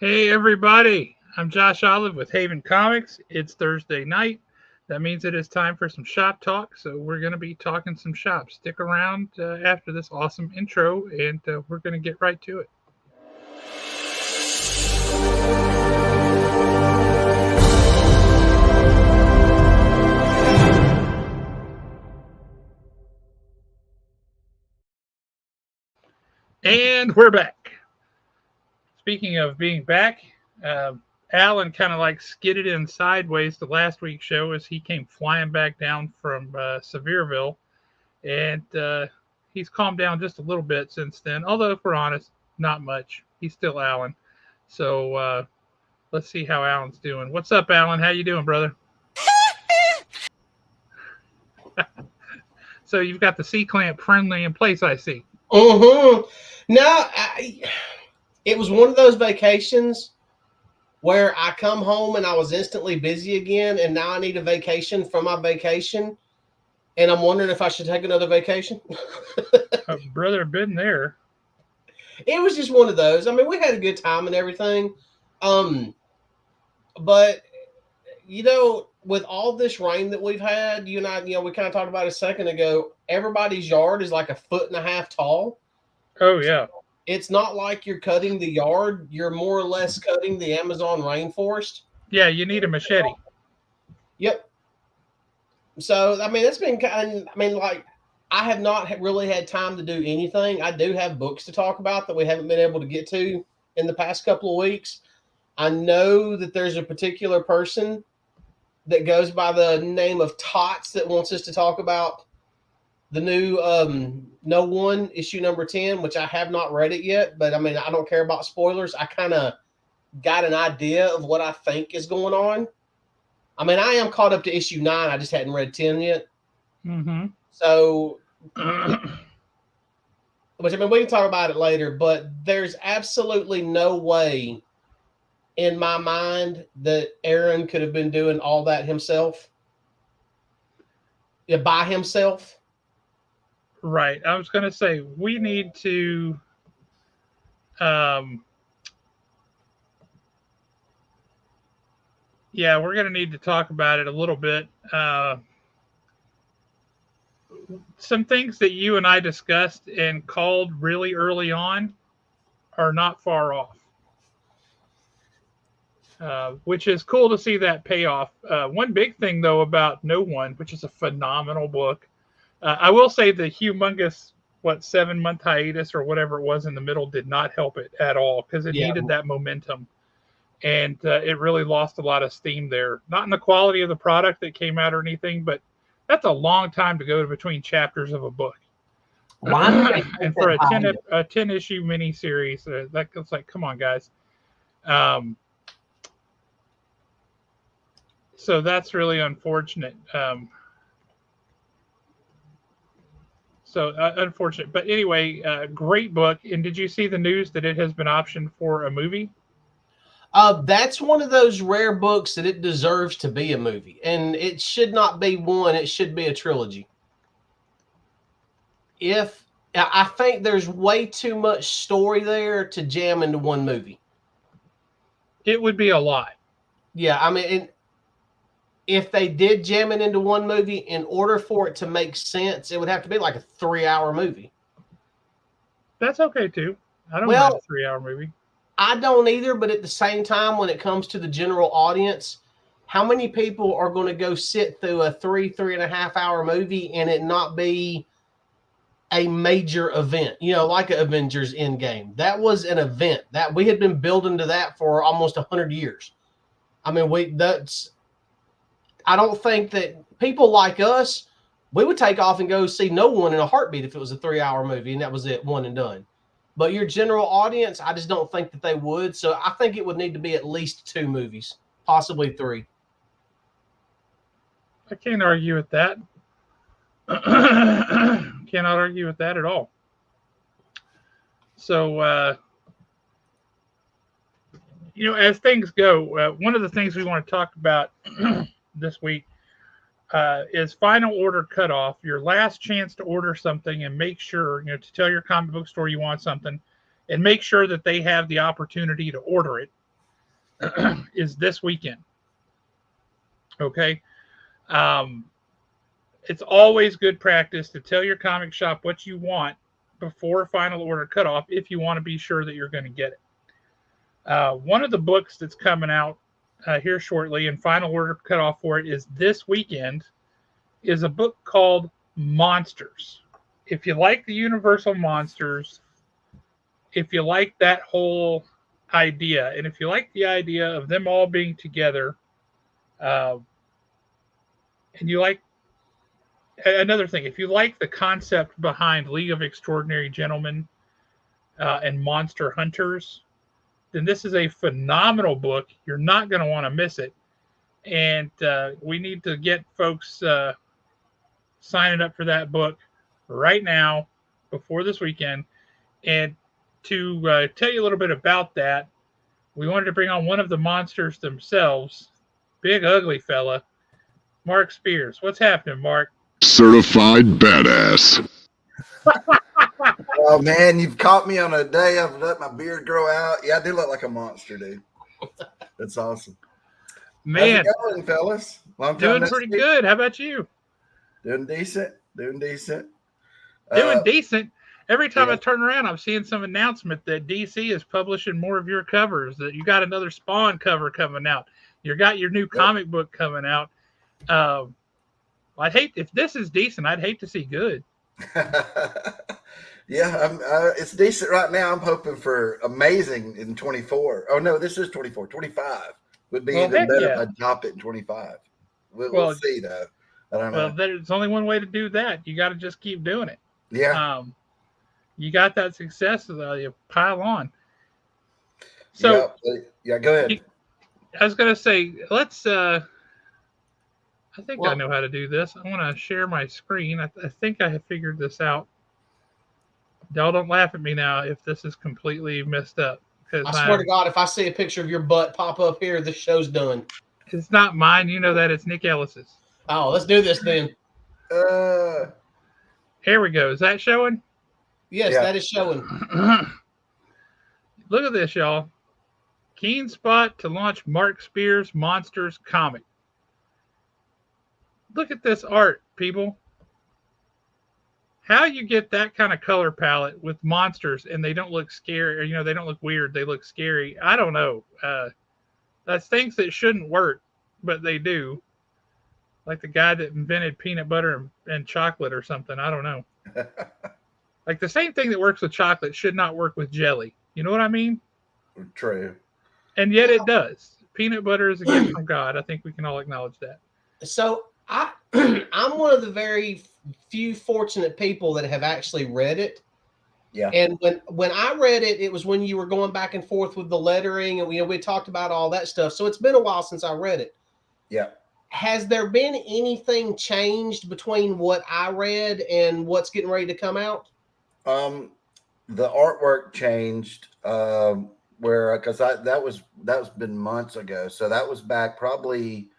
Hey everybody, I'm Josh Olive with Haven Comics. It's Thursday night. That means it is time for some shop talk. So we're going to be talking some shop. Stick around after this awesome intro, and we're going to get right to it. And we're back. Speaking of being back, uh, Alan kind of like skidded in sideways to last week's show as he came flying back down from Sevierville, and he's calmed down just a little bit since then. Although, if we're honest, not much. He's still Alan. So let's see how Alan's doing. What's up, Alan? How you doing, brother? So you've got the C clamp friendly in place, I see. Mm-hmm. No, it was one of those vacations where I come home and I was instantly busy again, and now I need a vacation from my vacation, and I'm wondering if I should take another vacation. Brother, been there. It was just one of those. I mean, we had a good time and everything, um, but with all this rain that we've had, you and I, we kind of talked about it a second ago. Everybody's yard is like a foot and a half tall. Oh yeah. It's not like you're cutting the yard. You're more or less cutting the Amazon rainforest. Yeah, you need a machete. Yep. So, I mean, it's been kind of, I mean, like, I have not really had time to do anything. I do have books to talk about that we haven't been able to get to in the past couple of weeks. I know that there's a particular person that goes by the name of Tots that wants us to talk about the new No One issue number 10, which I have not read it yet, but I mean, I don't care about spoilers. I kind of got an idea of what I think is going on. I mean, I am caught up to issue 9. I just hadn't read 10 yet. Mm-hmm. So, which I mean, we can talk about it later, but there's absolutely no way in my mind that Aaron could have been doing all that himself. Yeah, by himself. Right. I was going to say we need to um yeah, we're going to need to talk about it a little bit. Some things that you and I discussed and called really early on are not far off, which is cool to see that payoff. One big thing, though, about No One, which is a phenomenal book, I will say the humongous, 7-month hiatus or whatever it was in the middle did not help it at all because it Yeah. needed that momentum. And it really lost a lot of steam there. Not in the quality of the product that came out or anything, but that's a long time to go between chapters of a book. And for a 10 issue miniseries, that's like, come on, guys. So that's really unfortunate. Unfortunate. But anyway, great book. And did you see the news that it has been optioned for a movie? That's one of those rare books that it deserves to be a movie, and it should not be one. It should be a trilogy. If I think there's way too much story there to jam into one movie. It would be a lot. Yeah, I mean, if they did jam it into one movie, in order for it to make sense, it would have to be like a 3-hour movie. That's okay too. I don't mind a 3-hour movie. I don't either, but at the same time, when it comes to the general audience, how many people are going to go sit through a 3.5 hour movie and it not be a major event, like an Avengers Endgame? That was an event that we had been building to that for almost 100 years. I mean, I don't think that people like us, we would take off and go see No One in a heartbeat if it was a 3-hour movie and that was it, one and done. But your general audience, I just don't think that they would. So I think it would need to be at least 2 movies, possibly 3. I can't argue with that. Cannot argue with that at all. So, as things go, one of the things we want to talk about this week is final order cutoff, your last chance to order something, and make sure, to tell your comic book store you want something, and make sure that they have the opportunity to order it is this weekend. Okay. Um, it's always good practice to tell your comic shop what you want before final order cutoff if you want to be sure that you're going to get it. One of the books that's coming out here shortly and final order cutoff for it is this weekend is a book called Monsters. If you like the Universal Monsters, if you like that whole idea, and if you like the idea of them all being together, uh, and you like another thing, if you like the concept behind League of Extraordinary Gentlemen and Monster Hunters, then this is a phenomenal book. You're not going to want to miss it. And we need to get folks signing up for that book right now before this weekend. And to tell you a little bit about that, we wanted to bring on one of the monsters themselves, big ugly fella, Mark Spears. What's happening, Mark? Certified badass. Oh man, you've caught me on a day I've let my beard grow out. Yeah, I do look like a monster, dude. That's awesome. Man, how's it going, fellas? Long time doing no pretty speak. good. How about you? Doing decent. Doing decent. Doing decent. Every time yeah. I turn around, I'm seeing some announcement that DC is publishing more of your covers. That you got another Spawn cover coming out. You got your new comic book coming out. I'd hate if this is decent. I'd hate to see good. Yeah, it's decent right now. I'm hoping for amazing in 24. Oh no, this is 24. 25 would be even better if I top it in 25. We'll see though. I don't know. Well, there's only one way to do that. You got to just keep doing it. Yeah. You got that success, you pile on. So yeah, go ahead. I was gonna say, let's. I think I know how to do this. I want to share my screen. I think I have figured this out. Y'all don't laugh at me now if this is completely messed up. I swear to God, if I see a picture of your butt pop up here, this show's done. It's not mine. You know that. It's Nick Ellis's. Oh, let's do this then. Here we go. Is that showing? Yes, that is showing. Look at this, y'all. Keen spot to launch Mark Spears' Monsters comic. Look at this art, people. How you get that kind of color palette with monsters and they don't look scary, or, they don't look weird, they look scary. I don't know. That's things that shouldn't work, but they do. Like the guy that invented peanut butter and chocolate or something. I don't know. Like the same thing that works with chocolate should not work with jelly. You know what I mean? True. And yet it does. Peanut butter is a gift from God. I think we can all acknowledge that. So I'm one of the very few fortunate people that have actually read it. Yeah. And when I read it, it was when you were going back and forth with the lettering, and we talked about all that stuff. So it's been a while since I read it. Yeah. Has there been anything changed between what I read and what's getting ready to come out? The artwork changed. Because that's been months ago. So that was back probably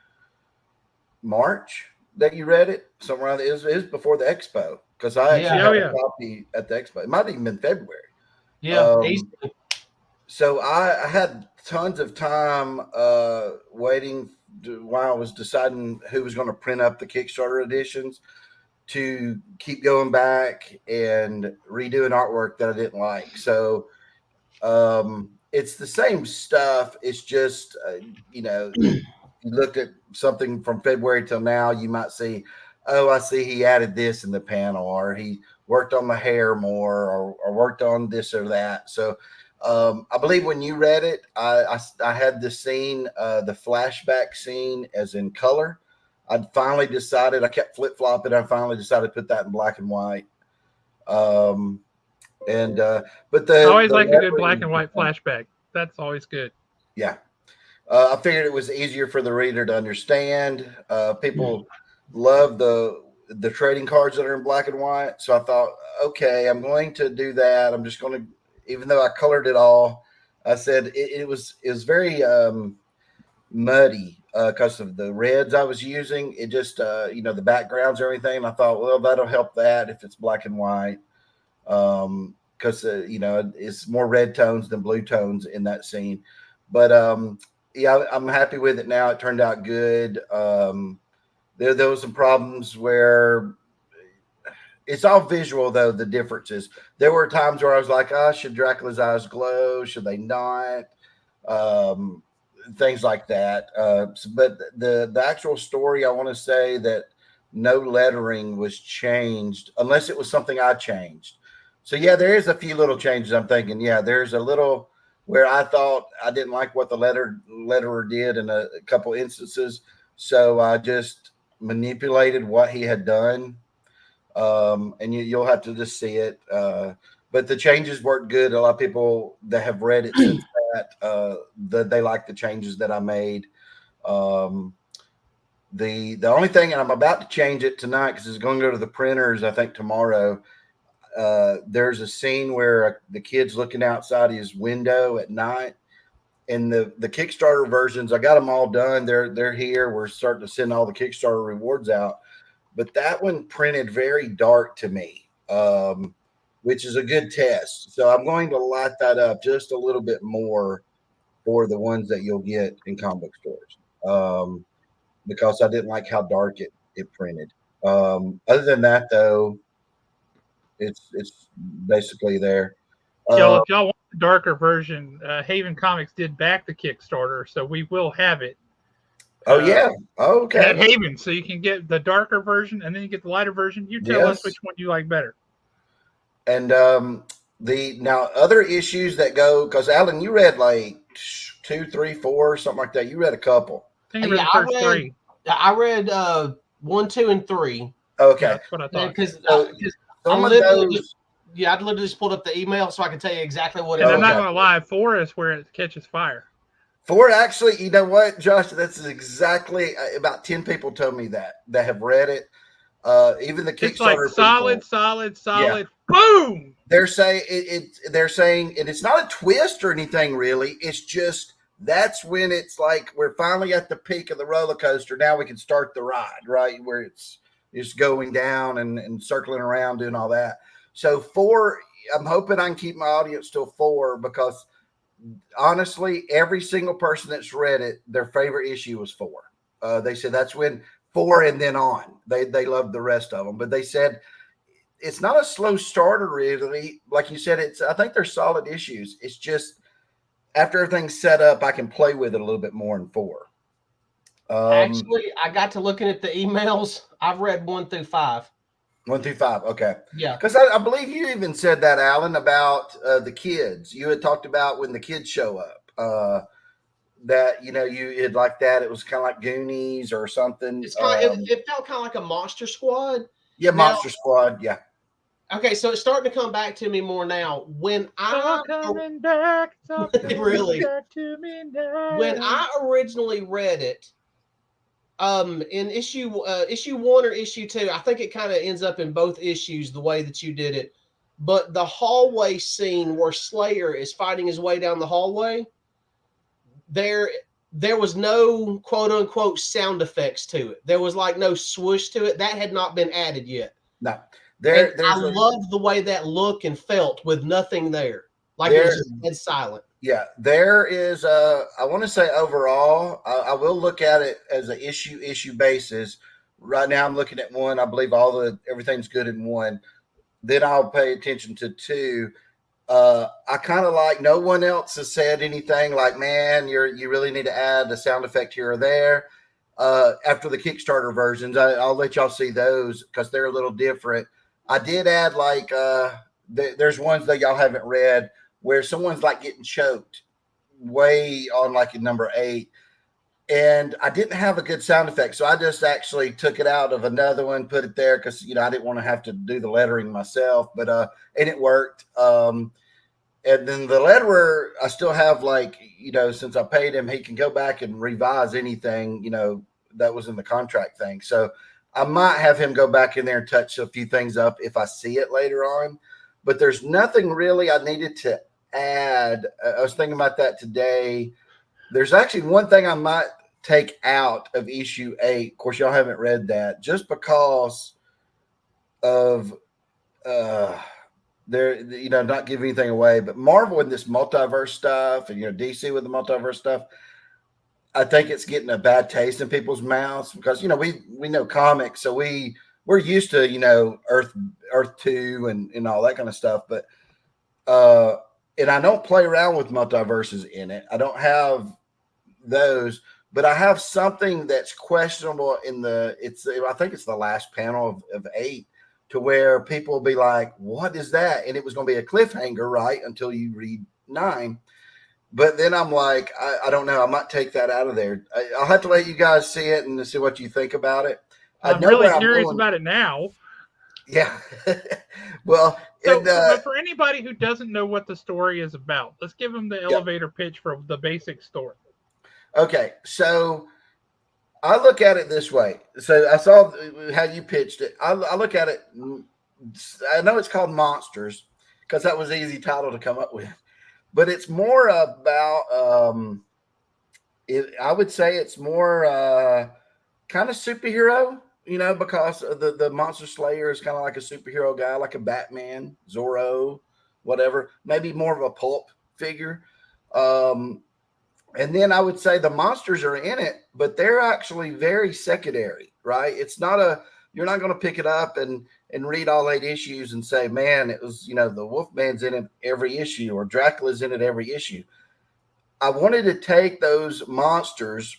March that you read it. Somewhere around it was before the expo. Because I actually had a copy at the expo. It might have even been February. Yeah. So I had tons of time waiting while I was deciding who was going to print up the Kickstarter editions to keep going back and redoing artwork that I didn't like. So it's the same stuff. It's just, you look at something from February till now, you might see, oh, I see he added this in the panel, or he worked on the hair more, or worked on this or that. So I believe when you read it, I had the scene, the flashback scene as in color. I'd finally decided, I kept flip-flopping. I finally decided to put that in black and white. But I always like a good black and white flashback. That's always good. Yeah. I figured it was easier for the reader to understand. People love the trading cards that are in black and white. So I thought, okay, I'm going to do that. I'm just going to, even though I colored it all, I said it was very muddy because of the reds I was using. It just, the backgrounds and everything. I thought, well, that'll help that if it's black and white. Because, it's more red tones than blue tones in that scene. But yeah, I'm happy with it now. It turned out good. There was some problems where it's all visual, though, the differences. There were times where I was like, oh, should Dracula's eyes glow? Should they not? Things like that. But the actual story, I want to say that no lettering was changed unless it was something I changed. So, yeah, there is a few little changes. I'm thinking, yeah, there's a little where I thought I didn't like what the letterer did in a couple instances. So I just manipulated what he had done, and you'll have to just see it. But the changes worked good. A lot of people that have read it since that they like the changes that I made. The only thing, and I'm about to change it tonight because it's going to go to the printers, I think tomorrow. There's a scene where the kid's looking outside his window at night. And the Kickstarter versions, I got them all done. They're here. We're starting to send all the Kickstarter rewards out. But that one printed very dark to me, which is a good test. So I'm going to light that up just a little bit more for the ones that you'll get in comic book stores, because I didn't like how dark it printed. Other than that, though, it's basically there. Y'all, if y'all want the darker version, Haven Comics did back the Kickstarter, so we will have it. Oh yeah. Okay. At Haven, so you can get the darker version and then you get the lighter version. You tell us which one you like better. And the now other issues that go, because Alan, you read like 2, 3, 4, something like that. You read a couple. I think the first three. I read 1, 2, and 3. Okay, yeah, that's what I thought. Because some of those. I literally just pulled up the email so I can tell you exactly what it is. is. I'm not going to lie, 4 is where it catches fire. 4, actually, you know what, Josh? That's exactly about 10 people told me that have read it. Even the Kickstarter. It's like solid. Yeah. Boom. They're saying They're saying, and it's not a twist or anything really. It's just that's when it's like we're finally at the peak of the roller coaster. Now we can start the ride, right? Where it's going down and circling around, doing all that. So 4, I'm hoping I can keep my audience till 4 because. Honestly, every single person that's read it, their favorite issue was 4. They said that's when 4 and then on. They loved the rest of them, but they said it's not a slow starter really. Like you said, I think they're solid issues. It's just after everything's set up, I can play with it a little bit more in 4. Actually, I got to looking at the emails. I've read 1 through 5. 1 through 5. Okay. Yeah. Because I believe you even said that, Alan, about the kids. You had talked about when the kids show up, that, you had like that. It was kind of like Goonies or something. It's it felt kind of like a Monster Squad. Yeah, Monster Squad. Yeah. Okay, so it's starting to come back to me more now. When coming back, really, back to me now. When I originally read it, in issue 1 or issue 2, I think it kind of ends up in both issues the way that you did it. But the hallway scene where Slayer is fighting his way down the hallway, there was no quote unquote sound effects to it. There was like no swoosh to it. That had not been added yet. No. I loved the way that looked and felt with nothing there. Like it was just dead silent. Yeah, there is I want to say overall, I will look at it as an issue basis. Right now I'm looking at 1. I believe everything's good in 1. Then I'll pay attention to 2. I kind of like, no one else has said anything like, man, you really need to add a sound effect here or there. After the Kickstarter versions, I'll let y'all see those because they're a little different. I did add like there's ones that y'all haven't read where someone's like getting choked way on like in number 8. And I didn't have a good sound effect. So I just actually took it out of another one, put it there because, I didn't want to have to do the lettering myself, but, and it worked. And then the letterer, I still have like, since I paid him, he can go back and revise anything, that was in the contract thing. So I might have him go back in there and touch a few things up if I see it later on, but there's nothing really I needed to add. I was thinking about that today. There's actually one thing I might take out of issue 8. Of course, y'all haven't read that just because of not giving anything away, but Marvel and this multiverse stuff and DC with the multiverse stuff. I think it's getting a bad taste in people's mouths because we know comics, so we're used to Earth 2 and all that kind of stuff, but and I don't play around with multiverses in it. I don't have those, but I have something that's questionable I think it's the last panel of 8, to where people will be like, what is that? And it was going to be a cliffhanger, right? Until you read 9. But then I'm like, I don't know. I might take that out of there. I'll have to let you guys see it and see what you think about it. I'm really curious about it now. Yeah. Well, but for anybody who doesn't know what the story is about, let's give them the elevator pitch for the basic story. Okay, so I look at it this way. So I saw how you pitched it. I look at it. I know it's called Monsters because that was an easy title to come up with, but it's more about. I would say it's more kind of superhero, because the Monster Slayer is kind of like a superhero guy, like a Batman, Zorro, whatever. Maybe more of a pulp figure. And then I would say the monsters are in it, but they're actually very secondary, right? It's not you're not going to pick it up and read all 8 issues and say, man, it was, the Wolfman's in it every issue or Dracula's in it every issue. I wanted to take those monsters,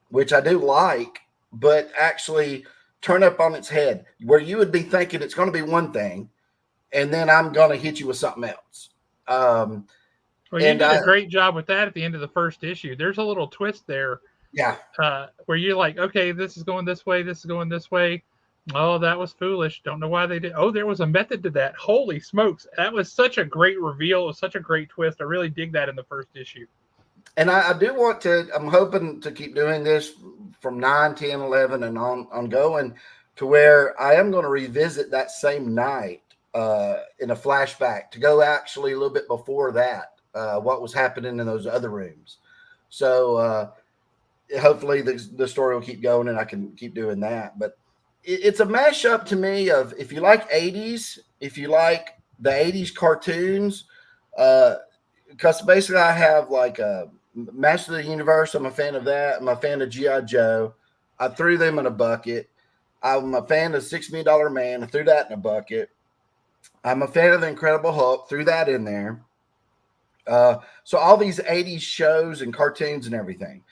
which I do like, but actually turn up on its head where you would be thinking it's going to be one thing. And then I'm going to hit you with something else. Well, you did a great job with that at the end of the first issue. There's a little twist there. Yeah. Where you're like, okay, this is going this way. This is going this way. Oh, that was foolish. Don't know why they did. Oh, there was a method to that. Holy smokes. That was such a great reveal. It was such a great twist. I really dig that in the first issue. And I do want to, I'm hoping to keep doing this from 9, 10, 11 and on going to where I am going to revisit that same night in a flashback to go actually a little bit before that. What was happening in those other rooms. So hopefully the story will keep going and I can keep doing that. But it's a mashup to me of, if you like 80s, if you like the 80s cartoons, because basically I have like a Master of the Universe. I'm a fan of that. I'm a fan of G.I. Joe. I threw them in a bucket. I'm a fan of $6 Million Man. I threw that in a bucket. I'm a fan of the Incredible Hulk. Threw that in there. So all these 80s shows and cartoons and everything.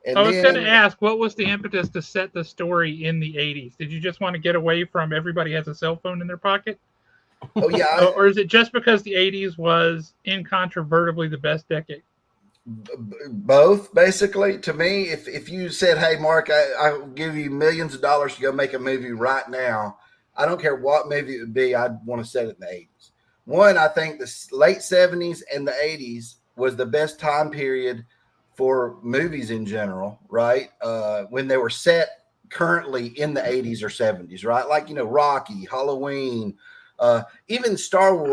And I was going to ask, what was the impetus to set the story in the 80s? Did you just want to get away from everybody has a cell phone in their pocket? Oh, yeah. Or is it just because the 80s was incontrovertibly the best decade? Both, basically. To me, if you said, hey, Mark, I'll give you millions of dollars to go make a movie right now, I don't care what movie it would be, I'd want to set it in the 80s. One, I think the late 70s and the 80s was the best time period for movies in general, right? When they were set currently in the 80s or 70s, right? Like, Rocky, Halloween, even Star Wars.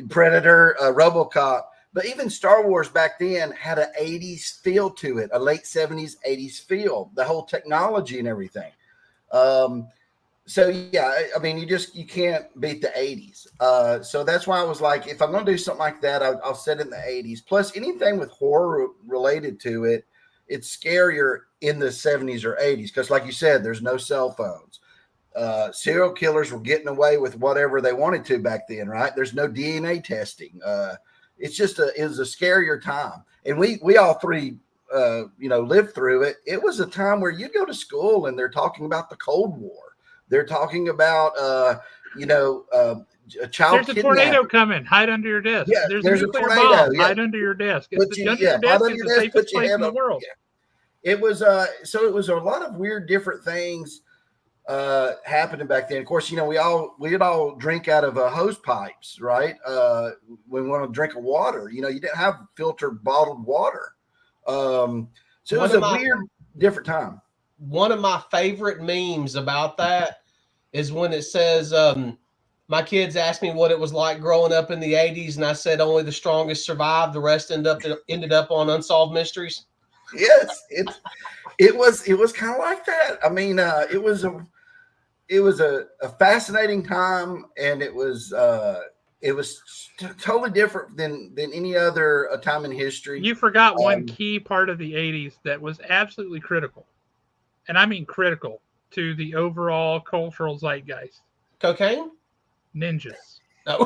Predator, RoboCop. But even Star Wars back then had an 80s feel to it, a late 70s, 80s feel, the whole technology and everything. So, yeah, I mean, you can't beat the 80s. So that's why I was like, if I'm going to do something like that, I'll set it in the 80s. Plus, anything with horror related to it, it's scarier in the 70s or 80s. Because like you said, there's no cell phones. Serial killers were getting away with whatever they wanted to back then, right? There's no DNA testing. It's just it was a scarier time. And we all three, lived through it. It was a time where you'd go to school and they're talking about the Cold War. They're talking about, a child. There's a tornado coming. Hide under your desk. Yeah, there's a nuclear bomb. Yeah. Hide under your desk. Under your desk is the safest place in the world. Yeah. It was so it was a lot of weird, different things happening back then. Of course, we'd all drink out of hose pipes, right? When we want to drink water, you didn't have filtered bottled water. So it was a weird, different time. One of my favorite memes about that is when it says, my kids asked me what it was like growing up in the 80s, and I said only the strongest survived. The rest ended up on Unsolved Mysteries. Yes, it was kind of like that. I mean, it was a fascinating time, and it was It was totally different than any other time in history. You forgot one key part of the 80s that was absolutely critical, and I mean critical, to the overall cultural zeitgeist. Cocaine? Ninjas. Oh.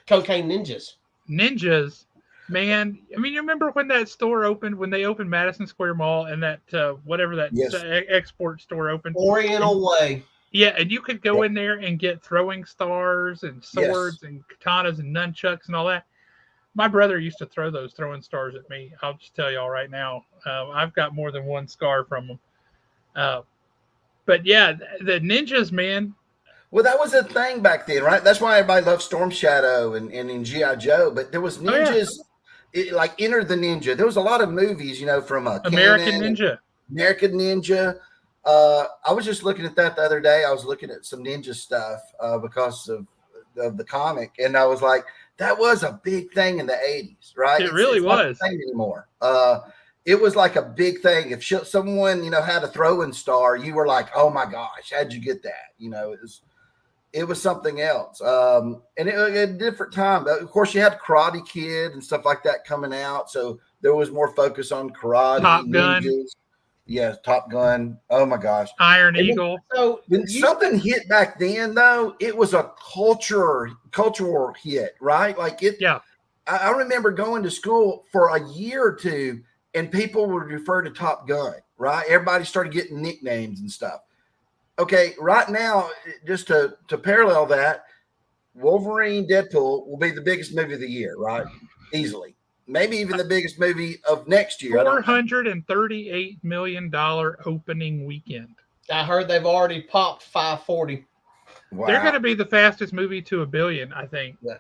Cocaine ninjas. Ninjas, man. I mean, you remember when that store opened, when they opened Madison Square Mall, and that whatever that Yes. export store opened? Oriental Way. Yeah, and you could go in there and get throwing stars and swords and katanas and nunchucks and all that. My brother used to throw those throwing stars at me. I'll just tell y'all right now. I've got more than one scar from them. But yeah, the ninjas, man. Well, that was a thing back then, right? That's why everybody loved Storm Shadow and in G.I. Joe. But there was ninjas, like Enter the Ninja. There was a lot of movies, from American Ninja. American Ninja. I was just looking at that the other day. I was looking at some ninja stuff because of the comic, and I was like, that was a big thing in the 80s, right? It really was. Not a thing anymore. It was like a big thing. If someone had a throwing star, you were like, oh my gosh, how'd you get that? It was something else. And it was a different time. Of course, you had Karate Kid and stuff like that coming out, so there was more focus on karate. Top Gun. Ninjas. Yes, Top Gun. Oh my gosh. Iron Eagle. So when something hit back then, though, it was a cultural hit, right? Like it. Yeah. I remember going to school for a year or two, and people would refer to Top Gun, right? Everybody started getting nicknames and stuff. Okay, right now, just to parallel that, Wolverine, Deadpool will be the biggest movie of the year, right? Easily. Maybe even the biggest movie of next year. $438 million opening weekend. I heard they've already popped 540. Wow. They're going to be the fastest movie to $1 billion, I think. Yeah.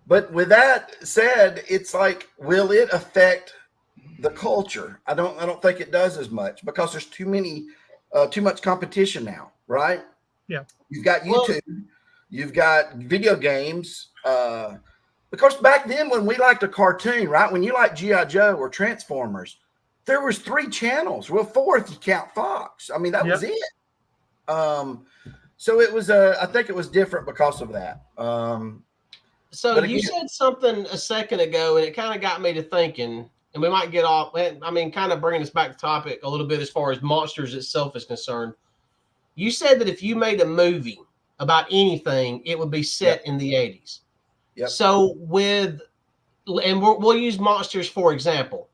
But with that said, it's like, will it affect the culture? I don't think it does as much because there's too much competition now, right? Yeah. You've got YouTube, you've got video games. Because back then when we liked a cartoon, right? When you liked G.I. Joe or Transformers, there was 3 channels. Well, 4 if you count Fox. I mean, that was it. So it was I think it was different because of that. So again, you said something a second ago, and it kind of got me to thinking, and we might get off, I mean, kind of bringing us back to topic a little bit as far as Monsters itself is concerned. You said that if you made a movie about anything, it would be set in the 80s. Yep. So we'll use Monsters for example.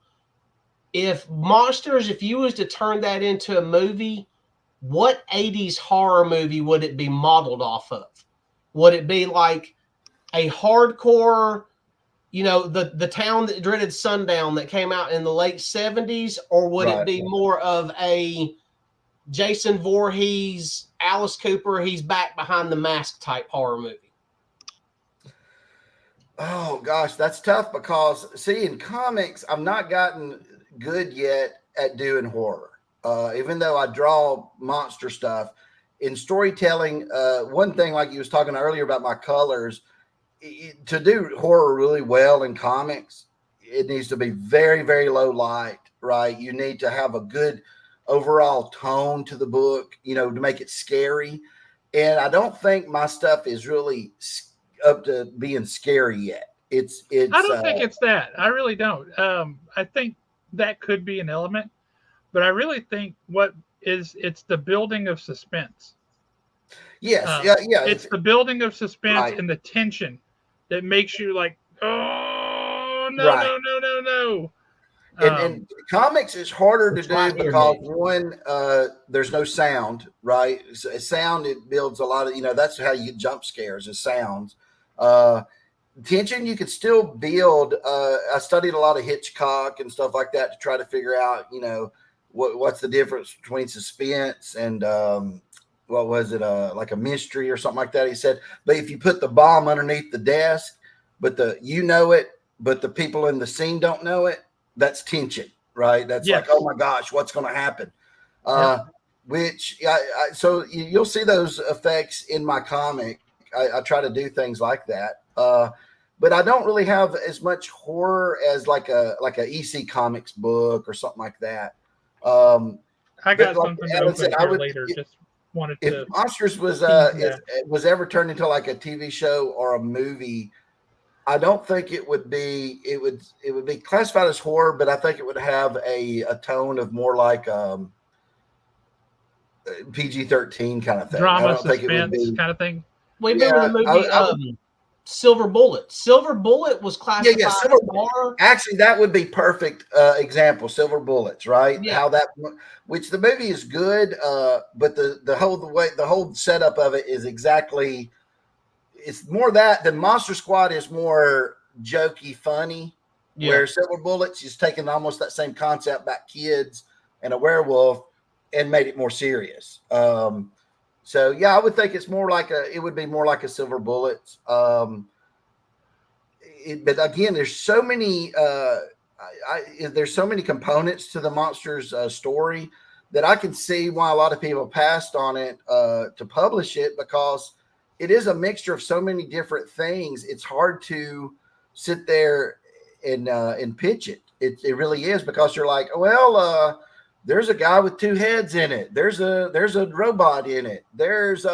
If you was to turn that into a movie, what 80s horror movie would it be modeled off of? Would it be like a hardcore, the Town That Dreaded Sundown that came out in the late 70s, or would it be more of a Jason Voorhees, Alice Cooper, he's back behind the mask type horror movie? Oh gosh, that's tough because see, in comics, I've not gotten good yet at doing horror. Even though I draw monster stuff in storytelling, one thing like you was talking earlier about my colors, to do horror really well in comics, it needs to be very, very low light, right? You need to have a good overall tone to the book, to make it scary. And I don't think my stuff is really up to being scary yet. It's I don't think it's that. I really don't. I think that could be an element, but I really think it's the building of suspense. Yes, yeah. It's the building of suspense and the tension that makes you like, oh no. And comics is harder to do because one, there's no sound, right? Sound, it builds a lot of, that's how you get jump scares, is sounds. Tension you could still build. I studied a lot of Hitchcock and stuff like that to try to figure out, what's the difference between suspense and what was it, like a mystery or something like that. He said, but if you put the bomb underneath the desk, but but the people in the scene don't know it, that's tension, right? That's like, oh my gosh, what's going to happen? So you'll see those effects in my comic. I try to do things like that. But I don't really have as much horror as like a EC Comics book or something like that. I got something to open here later. wanted if to. Monsters was Yeah. was ever turned into like a TV show or a movie, I don't think it would be. It would be classified as horror, but I think it would have a tone of more like PG-13 kind of thing. I Drama, don't think it would suspense be. kind of thing. We remember the movie I would, Silver Bullet. Silver Bullet was classified Silver as horror. Actually, that would be perfect example. Silver Bullets, right? Yeah. How that, which the movie is good, but the whole setup of it is exactly. It's more that the Monster Squad is more jokey, funny. Yeah. Where Silver Bullets is taking almost that same concept about kids and a werewolf and made it more serious. So yeah, I would think it's more like it would be more like a Silver Bullets. But again, there's so many there's so many components to the Monsters story that I can see why a lot of people passed on it to publish it, because it is a mixture of so many different things. It's hard to sit there and pitch it. It really is, because you're like, well, there's a guy with two heads in it. There's a robot in it. There's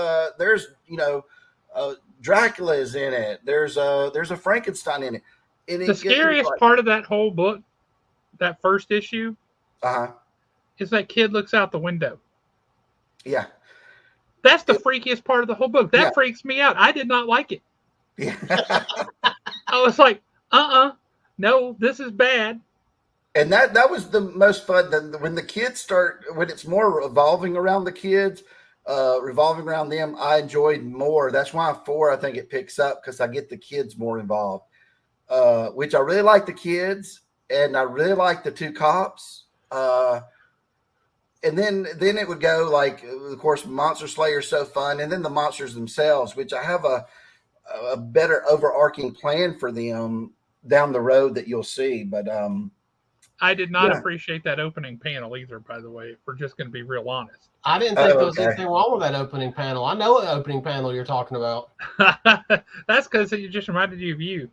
Dracula's in it. There's a Frankenstein in it. And The scariest part of that whole book, that first issue, is that kid looks out the window. Yeah. That's the freakiest part of the whole book. That freaks me out. I did not like it. Yeah. I was like, no, this is bad. And that was the most fun. When the kids when it's more revolving around the kids, revolving around them, I enjoyed more. That's why 4, I think it picks up, because I get the kids more involved, which I really like the kids, and I really like the 2 cops. And then it would go like, of course, Monster Slayer is so fun, and then the monsters themselves, which I have a better overarching plan for them down the road that you'll see. But I did not appreciate that opening panel either, by the way, if we're just going to be real honest. I didn't think there was anything wrong with that opening panel. I know what opening panel you're talking about. That's because it just reminded you of you.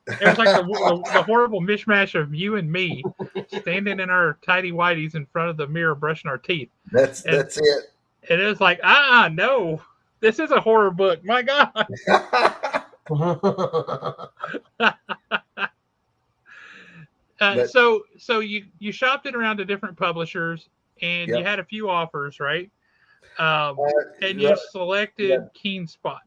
It was like the horrible mishmash of you and me standing in our tidy whities in front of the mirror brushing our teeth. That's it. And it was like, no, this is a horror book. My God. So you shopped it around to different publishers, and you had a few offers, right? And you selected Keen Spot.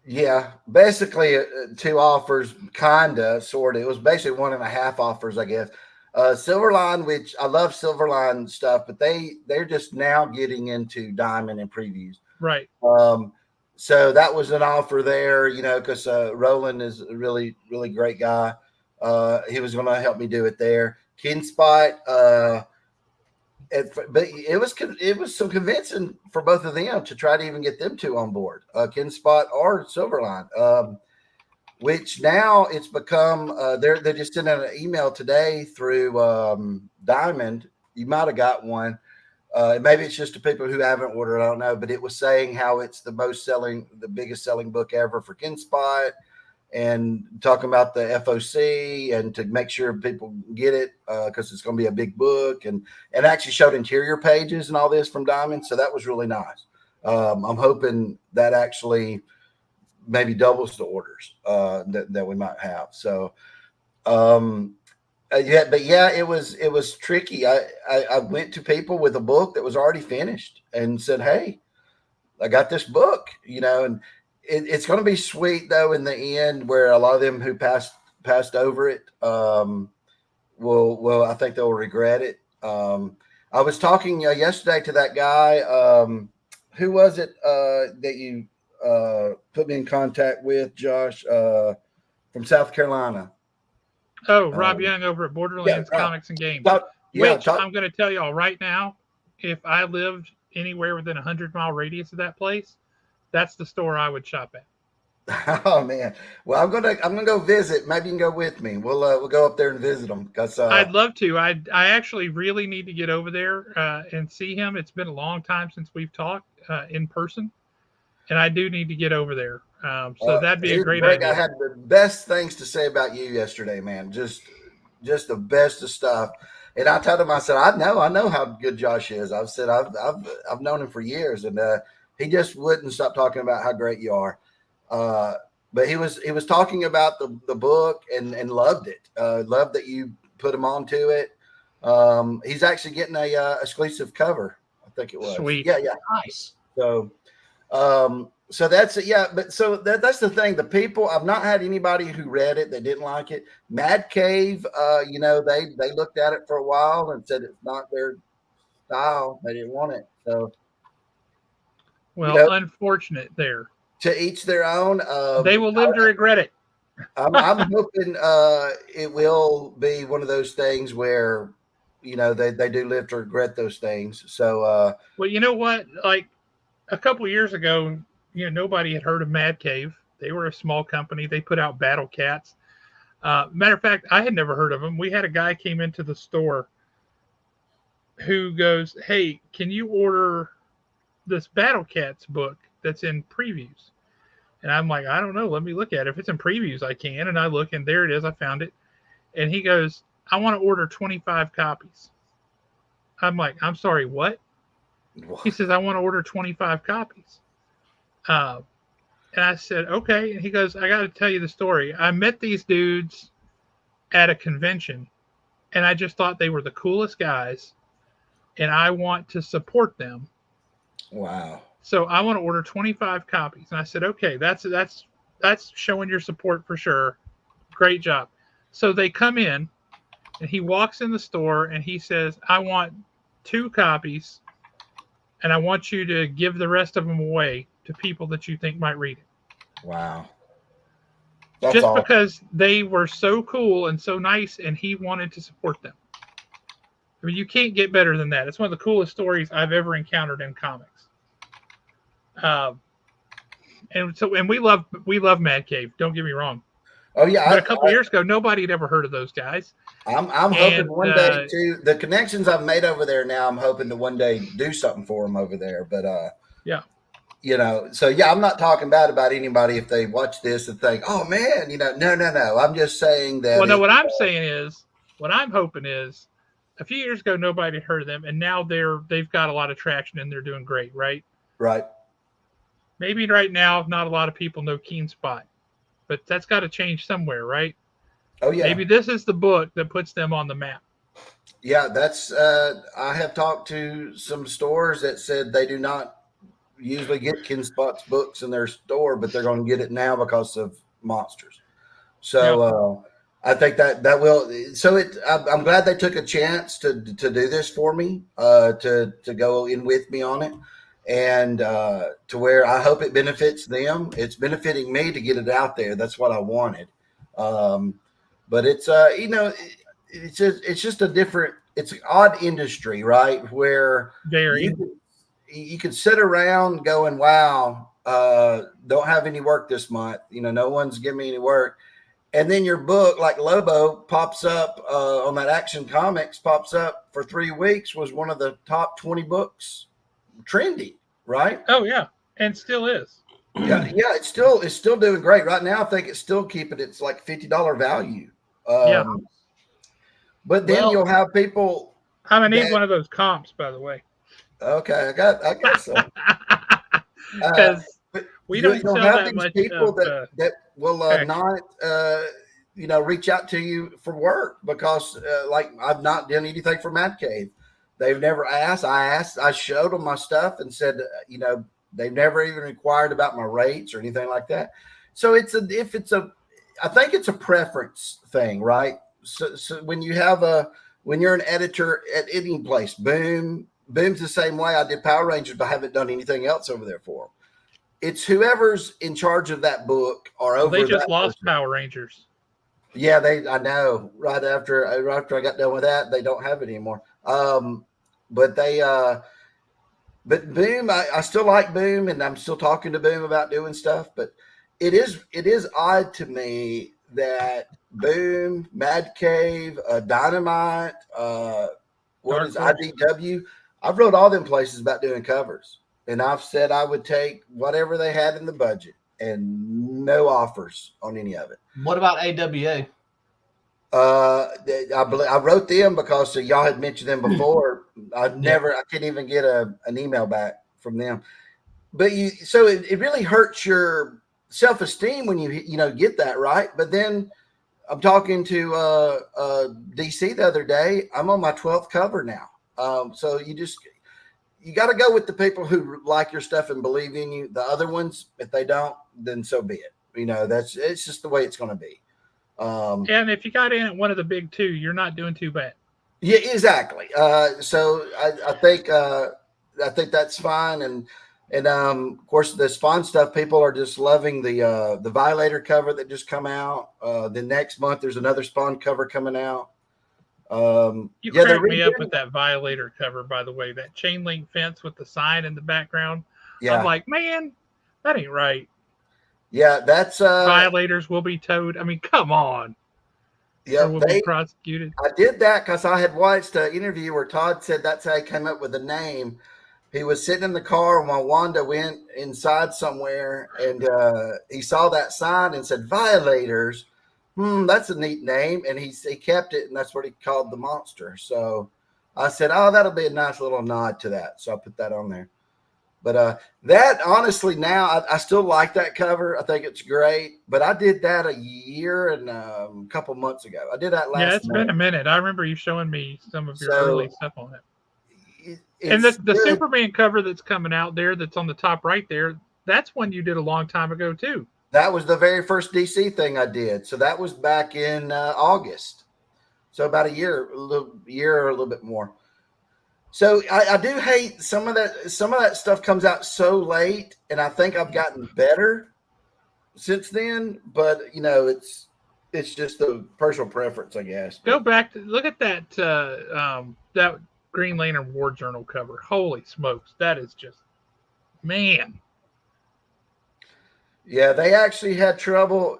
Yeah, basically 2 offers, kinda, sorta. It was basically 1.5 offers, I guess. Silverline, which I love Silverline stuff, but they're just now getting into Diamond and previews, right? So that was an offer there, because Roland is a really, really great guy. He was going to help me do it there. Keen Spot, but it was some convincing for both of them to try to even get them 2 on board, Ken Spot or Silverline, which now it's become they're just sending an email today through Diamond. You might have got one. Maybe it's just to people who haven't ordered. I don't know, but it was saying how it's the biggest selling book ever for Ken Spot, and talking about the FOC and to make sure people get it because it's going to be a big book, and actually showed interior pages and all this from Diamond. So that was really nice. I'm hoping that actually maybe doubles the orders that we might have. So, it was tricky. I went to people with a book that was already finished and said, "Hey, I got this book," and it's going to be sweet though in the end, where a lot of them who passed over it will I think they'll regret it. I was talking yesterday to that guy. Who was it that you put me in contact with, Josh, from South Carolina? Oh, Rob Young over at Borderlands Comics and Games. I'm going to tell y'all right now, if I lived anywhere within 100-mile radius of that place, that's the store I would shop at. Oh man! Well, I'm gonna go visit. Maybe you can go with me. We'll go up there and visit them. Because I'd love to. I actually really need to get over there and see him. It's been a long time since we've talked in person, and I do need to get over there. So that'd be a great idea. I had the best things to say about you yesterday, man. Just the best of stuff. And I told him, I said, I know how good Josh is. I've said I've known him for years, and he just wouldn't stop talking about how great you are. But he was talking about the book and loved it. Loved that you put him onto it. He's actually getting a exclusive cover. I think it was. Sweet. Yeah. Nice. So that's it. Yeah. But so that's the thing. The people, I've not had anybody who read it that didn't like it. Mad Cave, they looked at it for a while and said it's not their style. They didn't want it. So, well, unfortunate there. To each their own. They will live to regret it. I'm hoping it will be one of those things where, they do live to regret those things. So, well, you know what? Like a couple of years ago, nobody had heard of Mad Cave. They were a small company. They put out Battle Cats. Matter of fact, I had never heard of them. We had a guy came into the store who goes, "Hey, can you order this Battle Cats book that's in previews?" And I'm like, "I don't know. Let me look at it. If it's in previews, I can." And I look, and there it is. I found it. And he goes, "I want to order 25 copies." I'm like, "I'm sorry, what?" He says, "I want to order 25 copies." And I said, "Okay." And he goes, "I got to tell you the story. I met these dudes at a convention, and I just thought they were the coolest guys, and I want to support them. Wow. So I want to order 25 copies." And I said, "Okay, that's showing your support for sure. Great job." So they come in, and he walks in the store, and he says, "I want 2 copies, and I want you to give the rest of them away to people that you think might read it." Wow. That's just awesome. Because they were so cool and so nice, and he wanted to support them. I mean, you can't get better than that. It's one of the coolest stories I've ever encountered in comics. And we love Mad Cave. Don't get me wrong. Oh yeah. But a couple years ago, nobody had ever heard of those guys. I'm hoping one day to the connections I've made over there. Now I'm hoping to one day do something for them over there. But yeah. So yeah, I'm not talking bad about anybody if they watch this and think, "Oh man, no." I'm just saying that. Well, no, what I'm saying is, what I'm hoping is, a few years ago nobody had heard of them, and now they've got a lot of traction and they're doing great, right? Right. Maybe right now not a lot of people know Keen Spot, but that's got to change somewhere, right? Oh yeah. Maybe this is the book that puts them on the map. Yeah, that's. I have talked to some stores that said they do not usually get Ken Spot's books in their store, but they're going to get it now because of Monsters. So I think that will. So I'm glad they took a chance to do this for me, to go in with me on it, and to where I hope it benefits them. It's benefiting me to get it out there. That's what I wanted. But it's it's just a different. It's an odd industry, right? Where Very. You could sit around going, "Wow, don't have any work this month. No one's giving me any work." And then your book, like Lobo, pops up on that Action Comics, pops up for 3 weeks, was one of the top 20 books trendy, right? Oh yeah, and still is. Yeah, it's still doing great right now. I think it's still keeping its like $50 value. But then you'll have people. I'm gonna need one of those comps, by the way. Okay, I got some. Because we don't sell that much. People that will not reach out to you for work because like I've not done anything for Mad Cave. They've never asked. I showed them my stuff and said, they've never even inquired about my rates or anything like that. So I think it's a preference thing, right? So when you're an editor at any place, Boom's the same way. I did Power Rangers, but I haven't done anything else over there for them. It's whoever's in charge of that book or over. They just lost Power Rangers. Yeah, I know. Right after I got done with that, they don't have it anymore. But Boom, I still like Boom, and I'm still talking to Boom about doing stuff. But it is odd to me that Boom, Mad Cave, Dynamite, what is IDW? I've wrote all them places about doing covers, and I've said I would take whatever they had in the budget, and no offers on any of it. What about AWA? I wrote them because y'all had mentioned them before. I can't even get an email back from them. But so it really hurts your self-esteem when you get that, right? But then I'm talking to DC the other day. I'm on my 12th cover now. So you got to go with the people who like your stuff and believe in you. The other ones, if they don't, then so be it. It's just the way it's going to be. And if you got in at one of the big two, you're not doing too bad. Yeah, exactly. So I think that's fine. And of course, the Spawn stuff, people are just loving the Violator cover that just come out. The next month, there's another Spawn cover coming out. You cracked me up with that Violator cover, by the way. That chain link fence with the sign in the background. Yeah. I'm like, man, that ain't right. Yeah, that's Violators will be towed. I mean, come on. Yeah, will be prosecuted. I did that because I had watched an interview where Todd said that's how he came up with the name. He was sitting in the car while Wanda went inside somewhere, and he saw that sign and said Violators. That's a neat name, and he kept it, and that's what he called the monster. So I said, oh, that'll be a nice little nod to that. So I put that on there. But that, honestly, now I still like that cover. I think it's great. But I did that a year and a couple months ago. I did that last Yeah, it's been a minute. I remember you showing me some of your early stuff on it. And the Superman cover that's coming out there that's on the top right there, that's one you did a long time ago, too. That was the very first DC thing I did. So that was back in August. So about a year or a little bit more. So I do hate some of that stuff comes out so late, and I think I've gotten better since then. But it's just the personal preference, I guess. Go back to look at that that Green Lantern War Journal cover. Holy smokes, that is just man. Yeah, they actually had trouble.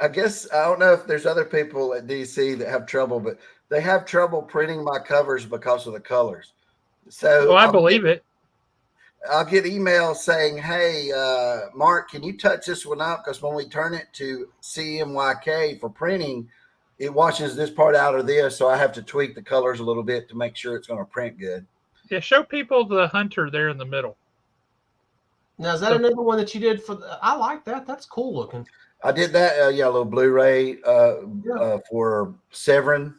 I guess I don't know if there's other people at DC that have trouble, but they have trouble printing my covers because of the colors. So I believe it. I'll get emails saying, hey, Mark, can you touch this one up? Because when we turn it to CMYK for printing, it washes this part out of this. So I have to tweak the colors a little bit to make sure it's going to print good. Yeah, show people the Hunter there in the middle. Now, is that another one that you did I like that. That's cool looking. I did that, a little Blu-ray for Severin.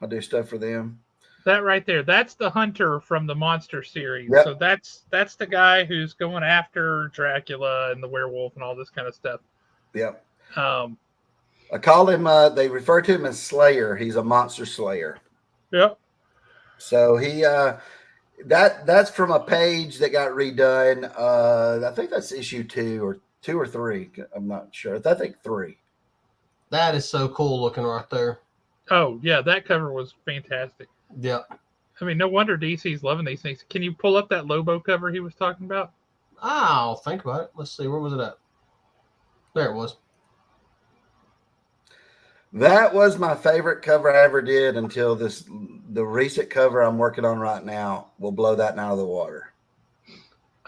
I do stuff for them. That right there, that's the Hunter from the Monster series. Yep. So that's the guy who's going after Dracula and the werewolf and all this kind of stuff. Yep. I call him, they refer to him as Slayer. He's a monster slayer. Yep. So he that's from a page that got redone. I think that's issue 2 or 3. I'm not sure. I think 3. That is so cool looking right there. Oh, yeah, that cover was fantastic. Yeah. I mean, no wonder DC's loving these things. Can you pull up that Lobo cover he was talking about? I'll think about it. Let's see. Where was it at? There it was. That was my favorite cover I ever did until the recent cover I'm working on right now will blow that out of the water.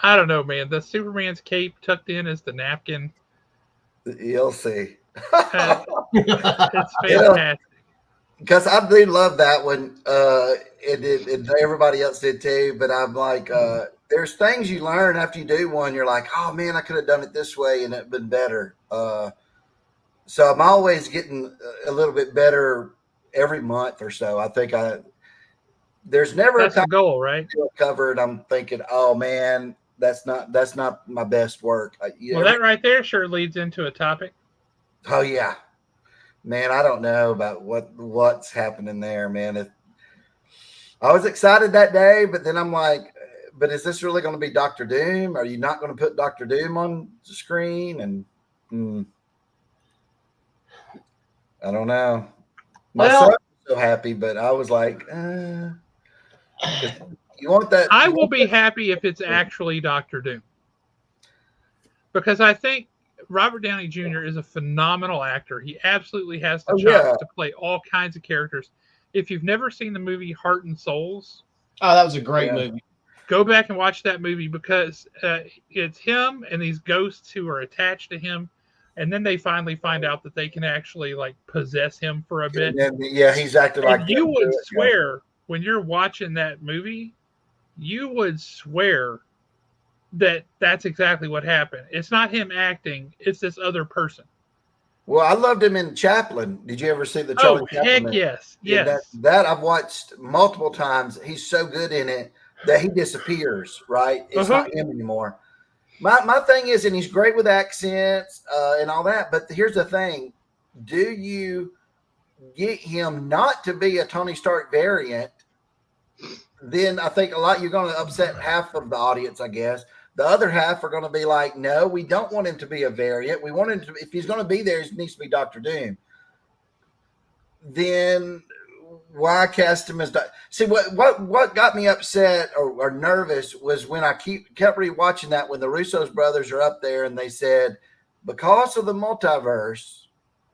I don't know, man. The Superman's cape tucked in as the napkin. You'll see. It's fantastic. Because I do love that one. And everybody else did too. But I'm like, there's things you learn after you do one. You're like, oh man, I could have done it this way and it'd been better. So I'm always getting a little bit better every month or so. I think there's never that's a goal, right? Cover and I'm thinking, oh man, that's not my best work. That right there sure leads into a topic. Oh yeah. Man, I don't know about what's happening there, man. I was excited that day, but then I'm like, but is this really going to be Dr. Doom? Are you not going to put Dr. Doom on the screen? And I don't know. My son was so happy, but I was like, you want that? I will be happy if it's actually Dr. Doom. Because I think Robert Downey Jr. is a phenomenal actor. He absolutely has the chops to play all kinds of characters. If you've never seen the movie Heart and Souls. Oh, that was a great movie. Go back and watch that movie because it's him and these ghosts who are attached to him and then they finally find out that they can actually like possess him for a bit. And then, yeah, he's acting like And you them would too, swear when you're watching that movie, you would swear that that's exactly what happened. It's not him acting; it's this other person. Well, I loved him in Chaplin. Did you ever see the Charlie Oh, Chaplin? heck yes, Yeah, yes. that I've watched multiple times. He's so good in it that he disappears. Right, it's Uh-huh. not him anymore. My thing is, and he's great with accents and all that. But here's the thing: do you get him not to be a Tony Stark variant? Then I think you're going to upset half of the audience, I guess. The other half are going to be like, no, we don't want him to be a variant. We want him to, if he's going to be there, he needs to be Doctor Doom. Then why cast him as See, what got me upset or nervous was when I kept rewatching that when the Russo's brothers are up there and they said, because of the multiverse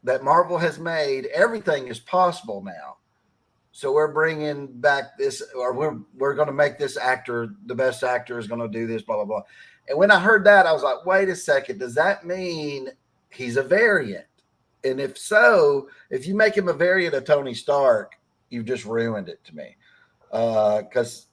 that Marvel has made, everything is possible now. So we're bringing back this, or we're going to make this actor, the best actor is going to do this, blah, blah, blah. And when I heard that, I was like, wait a second. Does that mean he's a variant? And if so, if you make him a variant of Tony Stark, you've just ruined it to me. Because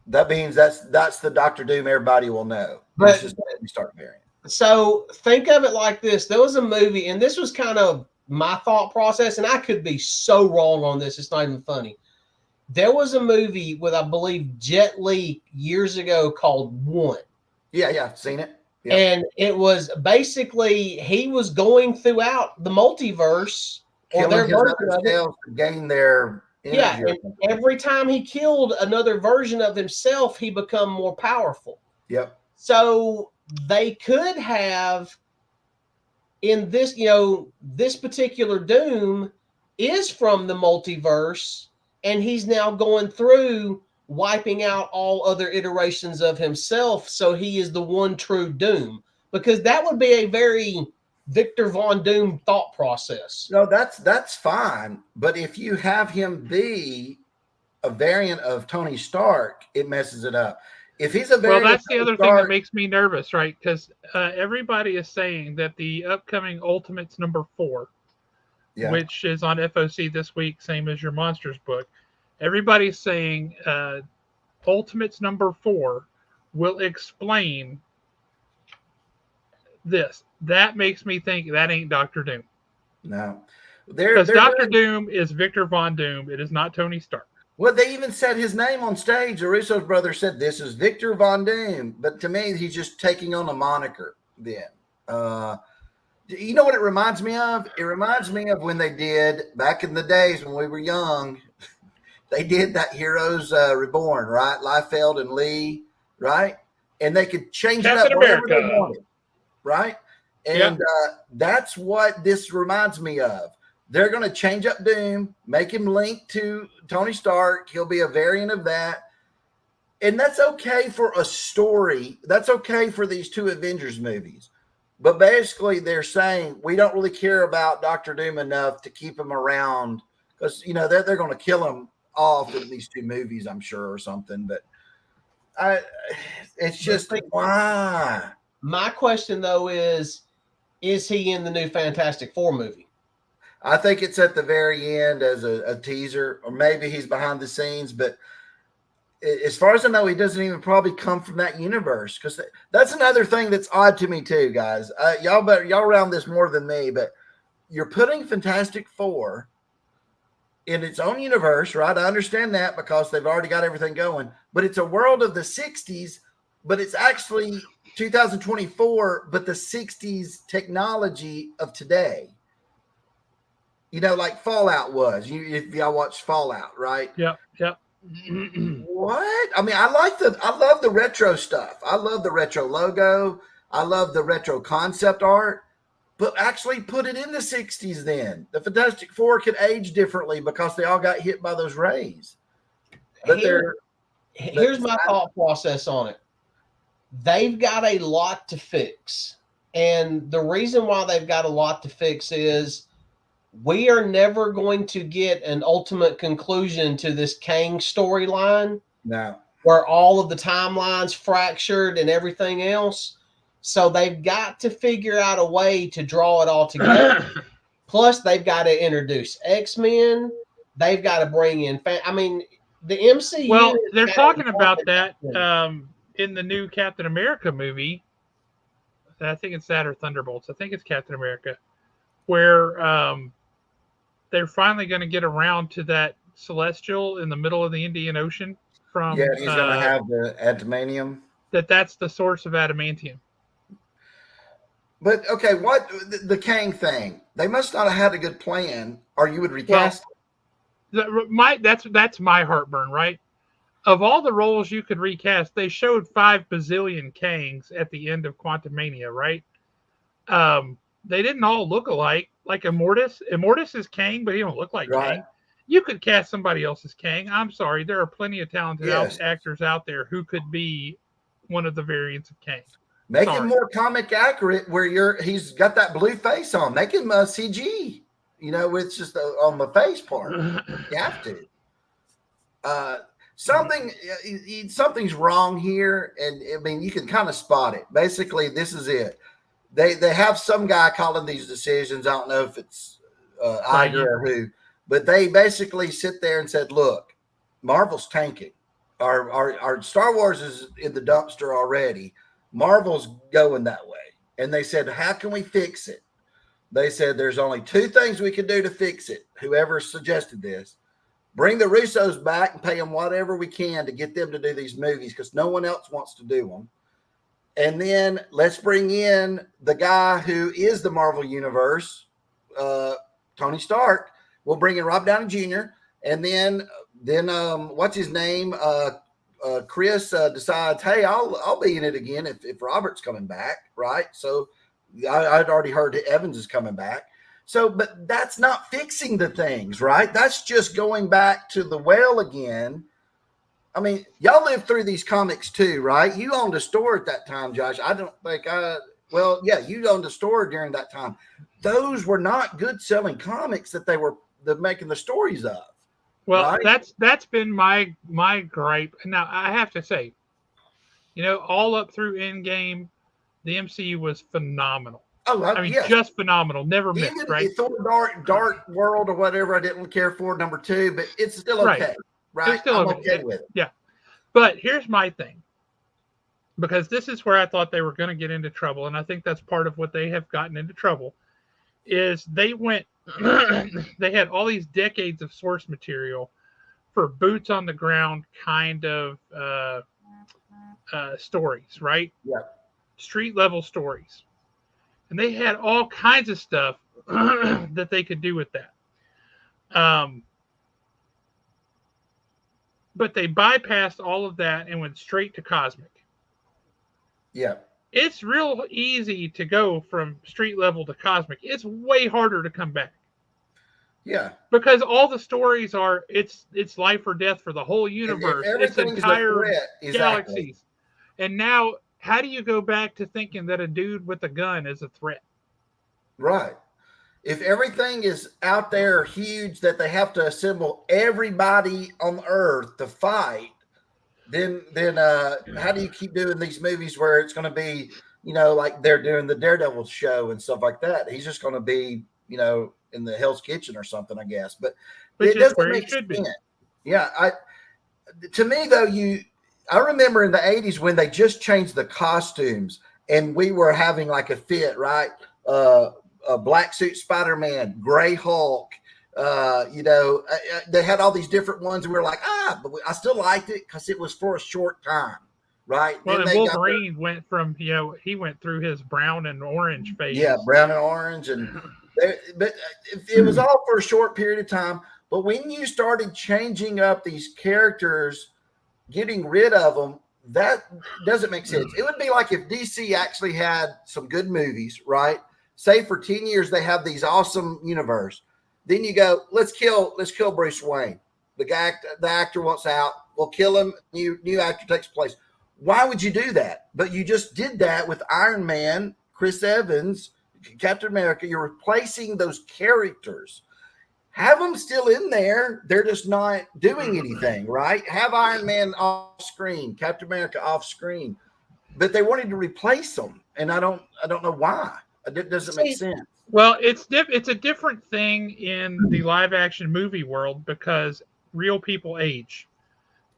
that means that's the Doctor Doom everybody will know. But it's just a Tony Stark variant. So think of it like this. There was a movie, and this was kind of my thought process, and I could be so wrong on this. It's not even funny. There was a movie with, I believe, Jet Li years ago called One. Yeah, seen it. Yeah. And it was basically he was going throughout the multiverse or their version of it to gain their energy. Yeah, and every time he killed another version of himself, he become more powerful. Yep. So they could have in this, this particular Doom is from the multiverse, and he's now going through wiping out all other iterations of himself. So he is the one true Doom, because that would be a very Victor Von Doom thought process. No, that's fine. But if you have him be a variant of Tony Stark, it messes it up. If he's a variant, well, that's the other thing that makes me nervous, right? Because everybody is saying that the upcoming Ultimates #4, which is on FOC this week, same as your Monsters book, everybody's saying Ultimates #4 will explain this. That makes me think that ain't Doctor Doom. No. Because Doctor Doom is Victor Von Doom. It is not Tony Stark. Well, they even said his name on stage. The Russo's brother said, this is Victor Von Doom. But to me, he's just taking on a moniker then. You know what it reminds me of? It reminds me of when they did, back in the days when we were young, they did that Heroes Reborn, right? Liefeld and Lee, right? And they could change it up whatever they wanted, right? And that's what this reminds me of. They're going to change up Doom, make him link to Tony Stark. He'll be a variant of that. And that's okay for a story. That's okay for these two Avengers movies. But basically, they're saying we don't really care about Doctor Doom enough to keep him around because, they're going to kill him off in these two movies, I'm sure, or something. But it's just why? My question, though, is he in the new Fantastic Four movie? I think it's at the very end as a teaser, or maybe he's behind the scenes. But as far as I know, he doesn't even probably come from that universe, because that's another thing that's odd to me too, guys. Y'all around this more than me, but you're putting Fantastic Four in its own universe, right? I understand that because they've already got everything going, but it's a world of the 60s, but it's actually 2024, but the 60s technology of today. Like Fallout was. If y'all watched Fallout, right? Yep. What? I mean, I love the retro stuff. I love the retro logo. I love the retro concept art. But actually put it in the 60s then. The Fantastic Four could age differently because they all got hit by those rays. But here's my thought process on it. They've got a lot to fix. And the reason why they've got a lot to fix is we are never going to get an ultimate conclusion to this Kang storyline. No. Where all of the timelines fractured and everything else. So they've got to figure out a way to draw it all together. Plus, they've got to introduce X-Men. They've got to bring in. I mean, the MCU. Well, they're talking about that in the new Captain America movie. I think it's that or Thunderbolts. I think it's Captain America, where they're finally going to get around to that Celestial in the middle of the Indian Ocean. From he's going to have the adamantium. That's the source of adamantium. But okay, what the Kang thing? They must not have had a good plan, or you would recast. That's my heartburn, right? Of all the roles you could recast, they showed 5 bazillion Kangs at the end of Quantumania, right? They didn't all look alike. Like Immortus. Immortus is Kang, but he don't look like Kang. You could cast somebody else's Kang. I'm sorry, there are plenty of talented actors out there who could be one of the variants of Kang. Make him more comic accurate, where he's got that blue face on. Make him CG. With just on the face part. You have to. Something's wrong here, and I mean you can kind of spot it. Basically, this is it. They have some guy calling these decisions. I don't know if it's Iger or who, but they basically sit there and said, "Look, Marvel's tanking. Our Star Wars is in the dumpster already. Marvel's going that way." And they said, "How can we fix it?" They said, "There's only 2 things we can do to fix it." Whoever suggested this. Bring the Russos back and pay them whatever we can to get them to do these movies because no one else wants to do them. And then let's bring in the guy who is the Marvel Universe, Tony Stark. We'll bring in Rob Downey Jr. And then what's his name? Chris decides, hey, I'll be in it again if Robert's coming back, right? So I'd already heard that Evans is coming back. So, but that's not fixing the things, right? That's just going back to the well again. I mean, y'all lived through these comics too, right? You owned a store at that time, Josh. I don't think you owned a store during that time. Those were not good selling comics that they were making the stories of. Well, right? That's been my gripe. Now, I have to say, all up through Endgame, the MCU was phenomenal. Oh, I mean, just phenomenal. Never missed, right? Thor Dark World or whatever, I didn't care for number 2, but it's still okay, right? It's still okay with it. Yeah. But here's my thing, because this is where I thought they were going to get into trouble, and I think that's part of what they have gotten into trouble, is they had all these decades of source material for boots on the ground kind of stories, right? Yeah. Street level stories. And they had all kinds of stuff that they could do with that. But they bypassed all of that and went straight to cosmic. Yeah. It's real easy to go from street level to cosmic. It's way harder to come back. Yeah. Because all the stories are, it's life or death for the whole universe. It's entire galaxies. And now, how do you go back to thinking that a dude with a gun is a threat? Right. If everything is out there huge that they have to assemble everybody on Earth to fight, then how do you keep doing these movies where it's going to be, like they're doing the Daredevil show and stuff like that? He's just going to be, in the Hell's Kitchen or something, I guess. But it doesn't make sense. Yeah. To me, though, I remember in the 80s when they just changed the costumes and we were having like a fit, right? A black suit Spider-Man, Gray Hulk, they had all these different ones and we were like, but I still liked it because it was for a short time, right? Well, and Wolverine went from, he went through his brown and orange phase. Yeah, brown and orange. But it was all for a short period of time. But when you started changing up these characters, getting rid of them, that doesn't make sense. It would be like if DC actually had some good movies, right? Say for 10 years they have these awesome universe. Then you go, let's kill Bruce Wayne. The actor wants out. We'll kill him. New actor takes place. Why would you do that? But you just did that with Iron Man, Chris Evans, Captain America. You're replacing those characters. Have them still in there. They're just not doing anything, right? Have Iron Man off screen, Captain America off screen. But they wanted to replace them. and I don't know why. It doesn't make sense. Well, it's a different thing in the live action movie world because real people age.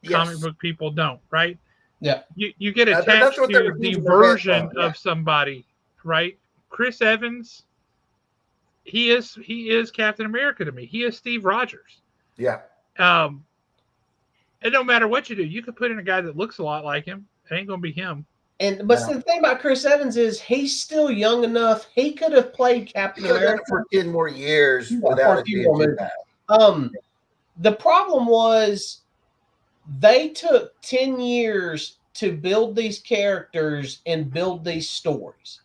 Comic book people don't, right? Yeah. You get attached to the version of somebody, right? Chris Evans, he is Captain America to me. He is Steve Rogers. Yeah. And no matter what you do, you could put in a guy that looks a lot like him. It ain't gonna be him. But the thing about Chris Evans is he's still young enough. He could have played Captain America for 10 more years without it being too bad. The problem was they took 10 years to build these characters and build these stories.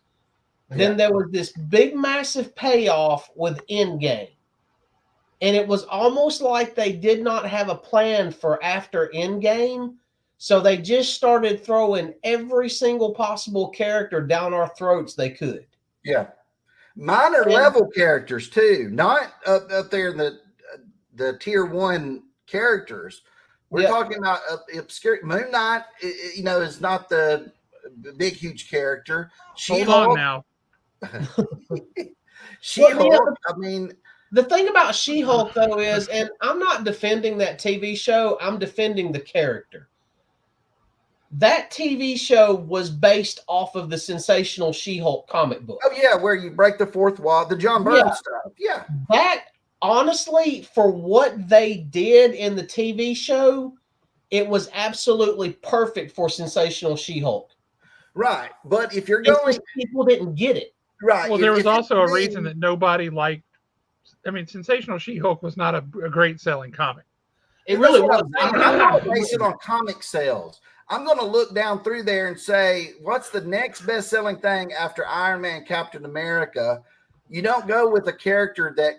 Then there was this big, massive payoff with Endgame. And it was almost like they did not have a plan for after Endgame. So they just started throwing every single possible character down our throats they could. Yeah. Minor level characters, too. Not up there in the tier 1 characters. We're talking about obscure. Moon Knight, is not the big, huge character. Hold on now. She-Hulk, I mean, the thing about She-Hulk, though, is, and I'm not defending that TV show, I'm defending the character. That TV show was based off of the sensational She-Hulk comic book. Oh, yeah, where you break the fourth wall, the John Byrne stuff. Yeah. That, honestly, for what they did in the TV show, it was absolutely perfect for sensational She-Hulk. Right. But if you're going... people didn't get it. Right. Well, there was also a reason that nobody liked... I mean, sensational She-Hulk was not a great selling comic. It really was. I'm not based it on comic sales. I'm going to look down through there and say, what's the next best-selling thing after Iron Man, Captain America? You don't go with a character that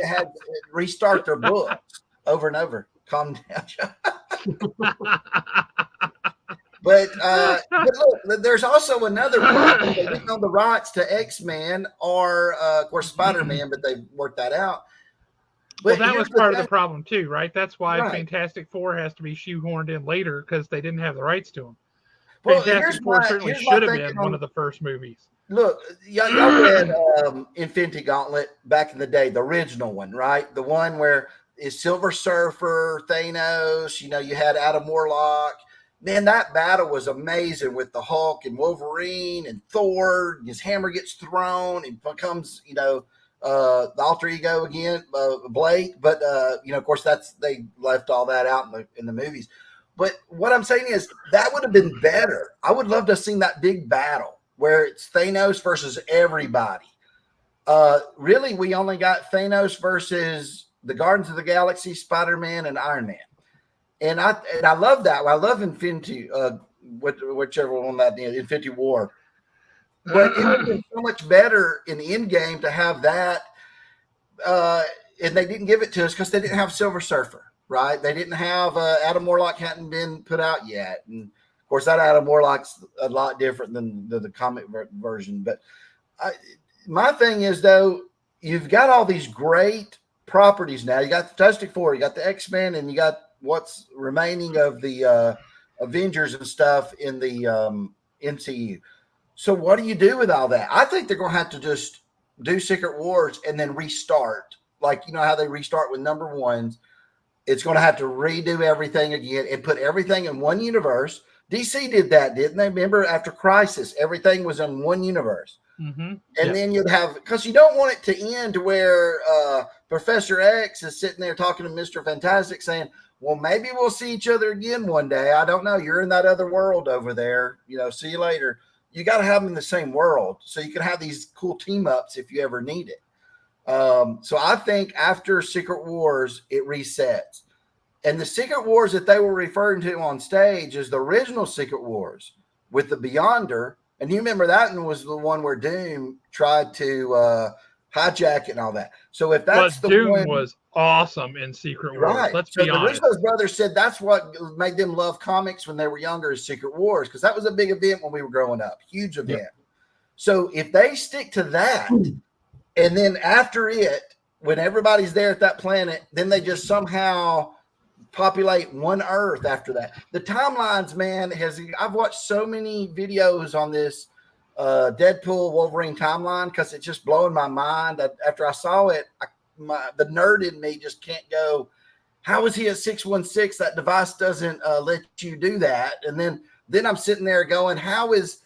had restart their books over and over. Calm down. But look, there's also another problem. They didn't own the rights to X-Men or, of course, Spider-Man, but they worked that out. But that was part of the problem too, right? That's why Fantastic Four has to be shoehorned in later because they didn't have the rights to them. Well, Fantastic Four certainly should have been one of the first movies. Look, y'all read Infinity Gauntlet back in the day, the original one, right? The one where is Silver Surfer, Thanos, you had Adam Warlock. Man, that battle was amazing with the Hulk and Wolverine and Thor. His hammer gets thrown and becomes, the alter ego again, Blake. But of course, they left all that out in the movies. But what I'm saying is that would have been better. I would love to have seen that big battle where it's Thanos versus everybody. Really, we only got Thanos versus the Guardians of the Galaxy, Spider-Man, and Iron Man. And I love that. I love Infinity, whichever one that is, Infinity War. But it would have been so much better in Endgame to have that. And they didn't give it to us because they didn't have Silver Surfer, right? They didn't have Adam Warlock hadn't been put out yet. And, of course, that Adam Warlock's a lot different than the comic version. But my thing is, though, you've got all these great properties now. You got the Fantastic Four, you got the X-Men, and you got what's remaining of the Avengers and stuff in the MCU. So what do you do with all that? I think they're going to have to just do Secret Wars and then restart. Like, how they restart with number ones. It's going to have to redo everything again and put everything in one universe. DC did that, didn't they? Remember after Crisis, everything was in one universe. Mm-hmm. And then you'd have, because you don't want it to end where Professor X is sitting there talking to Mr. Fantastic saying, well, maybe we'll see each other again one day. I don't know. You're in that other world over there. See you later. You got to have them in the same world so you can have these cool team ups if you ever need it. So I think after Secret Wars, it resets. And the Secret Wars that they were referring to on stage is the original Secret Wars with the Beyonder. And you remember that one was the one where Doom tried to hijack it and all that. So if that's the Doom one, was awesome in Secret Wars. Right. Let's be honest. The Russo's brothers said that's what made them love comics when they were younger is Secret Wars, because that was a big event when we were growing up. Huge event. Yep. So if they stick to that, and then after it, when everybody's there at that planet, then they just somehow populate one Earth after that. The timelines, man, I've watched so many videos on this Deadpool Wolverine timeline because it's just blowing my mind. After I saw it, the nerd in me just can't go, how is he at 616? That device doesn't let you do that. And then I'm sitting there going, how is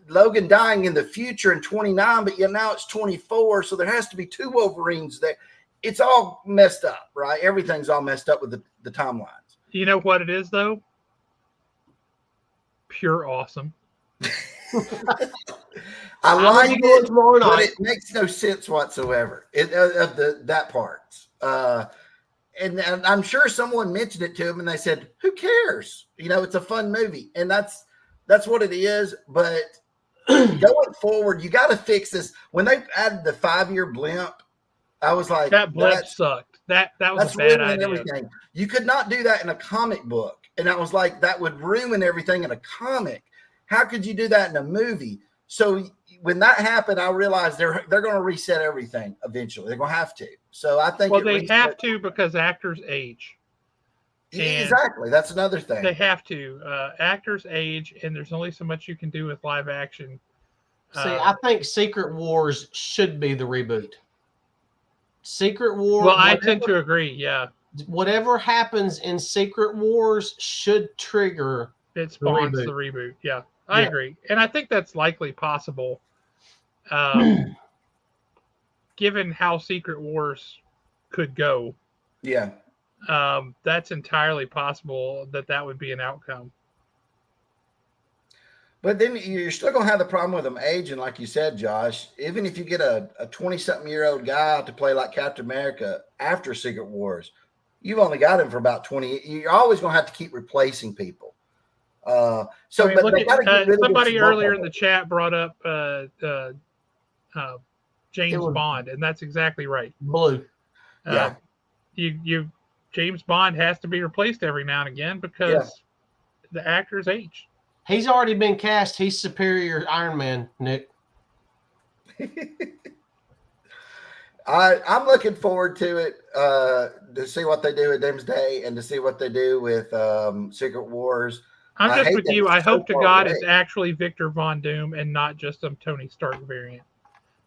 Logan dying in the future in 29, but now it's 24, so there has to be two Wolverines there. It's all messed up, right? Everything's all messed up with the timelines. You know what it is, though? Pure awesome. I like it, tomorrow but night. it makes no sense whatsoever that part. And I'm sure someone mentioned it to him, and they said, "Who cares? It's a fun movie," and that's what it is. But going forward, you got to fix this. When they added the 5-year blimp, I was like, that blimp sucked. That was a bad idea. Everything. You could not do that in a comic book, and I was like, that would ruin everything in a comic. How could you do that in a movie? So when that happened, I realized they're going to reset everything eventually. They're going to have to. So I think they have to because actors age. Exactly. That's another thing. They have to. Actors age, and there's only so much you can do with live action. See, I think Secret Wars should be the reboot. Secret Wars. Well, I tend to agree. Yeah. Whatever happens in Secret Wars should trigger. It spawns the reboot. Yeah, I agree, and I think that's likely possible. Given how Secret Wars could go. Yeah. That's entirely possible that would be an outcome. But then you're still going to have the problem with them aging, like you said, Josh. Even if you get a 20-something-year-old guy to play like Captain America after Secret Wars, you've only got him for about 20. You're always going to have to keep replacing people. Somebody earlier in the chat brought up James Bond, and that's exactly right. Blue. James Bond has to be replaced every now and again because the actors age. He's already been cast. He's superior Iron Man, Nick. I'm looking forward to it to see what they do with Doomsday and to see what they do with Secret Wars. I'm just with you. I hope to God it's actually Victor Von Doom and not just some Tony Stark variant.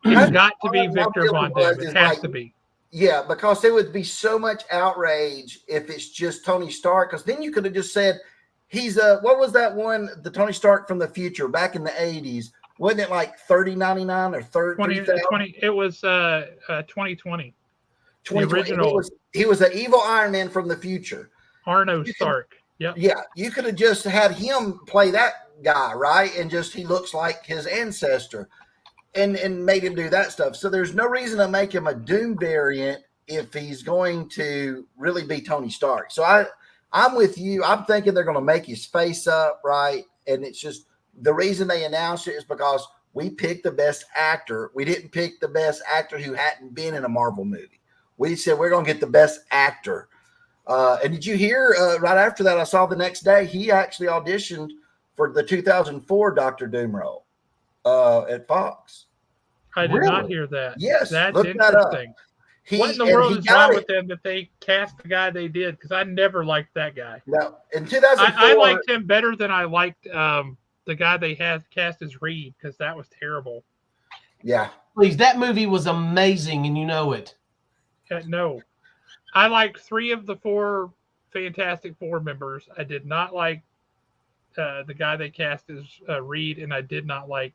It's got to be Victor Von Doom. It has to be. Yeah, because there would be so much outrage if it's just Tony Stark. Because then you could have just said he's what was that one? The Tony Stark from the future back in the 80s. Wasn't it like 3099 or 30,000? It was 2020. The original. He was the evil Iron Man from the future. Arno Stark. Yep. Yeah, you could have just had him play that guy, right? And just he looks like his ancestor. And made him do that stuff. So there's no reason to make him a Doom variant if he's going to really be Tony Stark. So I'm with you. I'm thinking they're going to make his face up, right? And it's just the reason they announced it is because we picked the best actor. We didn't pick the best actor who hadn't been in a Marvel movie. We said we're going to get the best actor. And did you hear right after that, I saw the next day, he actually auditioned for the 2004 Dr. Doom role at Fox. I did not hear that. Yes, that's look interesting. That up. What in the world is wrong with them that they cast the guy they did? Because I never liked that guy. No, in 2004, I liked him better than I liked the guy they had cast as Reed because that was terrible. Yeah, please, that movie was amazing, and you know it. No, I liked 3 of the 4 Fantastic Four members. I did not like the guy they cast as Reed, and I did not like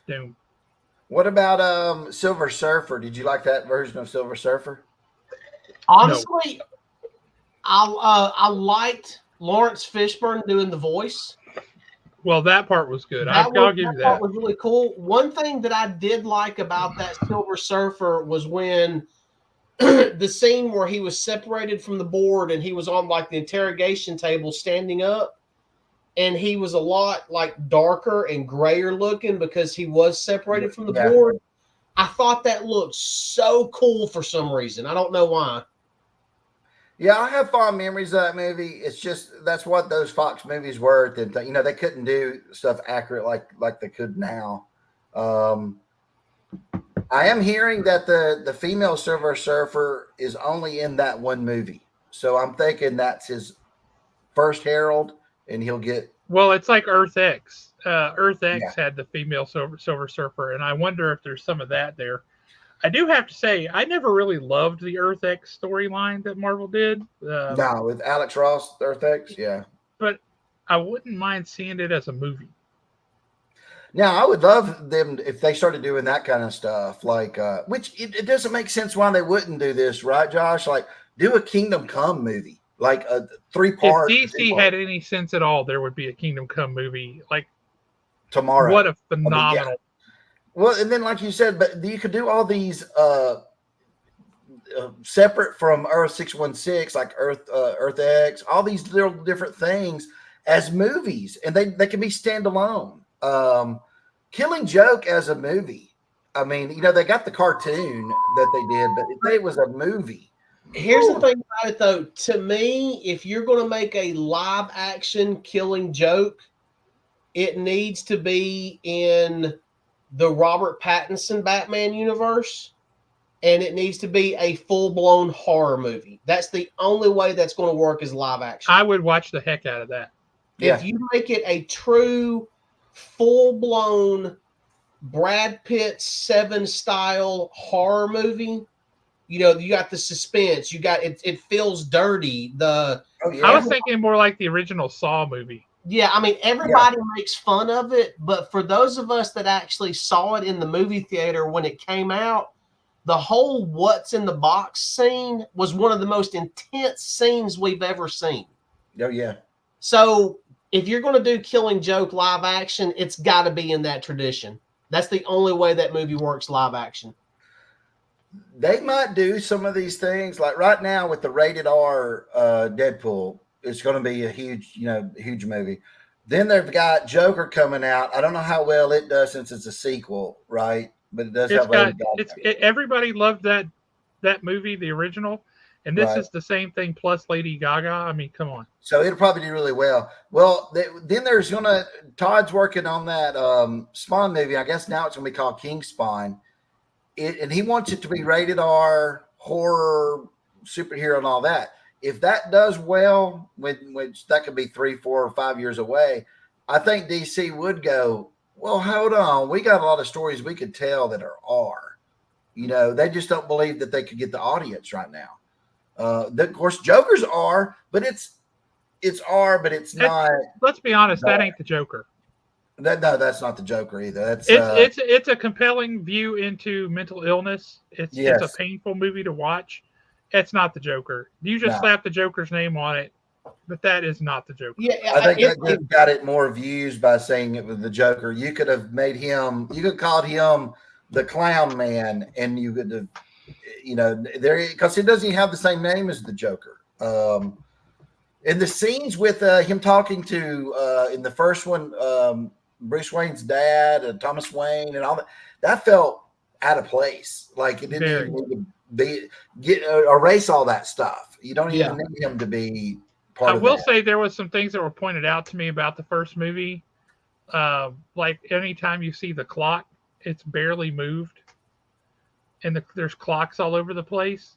Doom. What about Silver Surfer? Did you like that version of Silver Surfer? Honestly, no. I liked Lawrence Fishburne doing the voice. Well, that part was good. I'll give you that. That was really cool. One thing that I did like about that Silver Surfer was when the scene where he was separated from the board and he was on like the interrogation table standing up. And he was a lot like darker and grayer looking because he was separated from the board. I thought that looked so cool for some reason. I don't know why. Yeah, I have fond memories of that movie. It's just that's what those Fox movies were. That they couldn't do stuff accurate like they could now. I am hearing that the female Silver Surfer is only in that one movie, so I'm thinking that's his first herald. And he'll get Well, it's like Earth X. Earth Yeah. X had the female Silver Surfer, and I wonder if there's some of that there. I do have to say, I never really loved the Earth X storyline that Marvel did, No, with Alex Ross, Earth X, yeah. but I wouldn't mind seeing it as a movie. Now, I would love them if they started doing that kind of stuff, like, which it doesn't make sense why they wouldn't do this, right, Josh? Like, do a Kingdom Come movie, like a 3-part. If DC had any sense at all, there would be a Kingdom Come movie. Like, tomorrow. what a phenomenal. Yeah. Well, and then, like you said, but you could do all these separate from Earth 616, like Earth X, all these little different things as movies, and they can be standalone. Killing Joke as a movie. I mean, they got the cartoon that they did, but if it was a movie. Here's the thing about it, though. To me, if you're going to make a live action Killing Joke, it needs to be in the Robert Pattinson Batman universe, and it needs to be a full-blown horror movie. That's the only way that's going to work as live action. I would watch the heck out of that. If you make it a true, full-blown Brad Pitt 7 style horror movie, you got the suspense, you got it feels dirty. I was thinking more like the original Saw movie. Yeah, I mean, everybody makes fun of it, but for those of us that actually saw it in the movie theater when it came out, the whole what's in the box scene was one of the most intense scenes we've ever seen. Oh, yeah. So if you're going to do Killing Joke live action, it's got to be in that tradition. That's the only way that movie works live action. They might do some of these things. Like right now with the rated R Deadpool, it's going to be a huge movie. Then they've got Joker coming out. I don't know how well it does since it's a sequel, right? But it does everybody loved that movie, the original, and this is the same thing plus Lady Gaga. I mean, come on. So it'll probably do really well. Well, then there's Todd's working on that Spawn movie. I guess now it's going to be called King Spawn. And he wants it to be rated R, horror, superhero, and all that. If that does well, which that could be 3, 4, or 5 years away, I think DC would go, well, hold on. We got a lot of stories we could tell that are R. They just don't believe that they could get the audience right now. Of course, Joker's R, but it's R, but it's not. Let's be honest, that ain't the Joker. No, that's not the Joker either. It's a compelling view into mental illness. It's a painful movie to watch. It's not the Joker. You just slap the Joker's name on it, but that is not the Joker. Yeah, I think that got it more views by saying it was the Joker. You could have made him. You could have called him the Clown Man, and you could have, there because it doesn't even have the same name as the Joker. And the scenes with him talking to in the first one, Bruce Wayne's dad and Thomas Wayne and all that felt out of place. Like it didn't even need to erase all that stuff. You don't even need him to be part of it. I will say there was some things that were pointed out to me about the first movie. Like anytime you see the clock, it's barely moved. And there's clocks all over the place.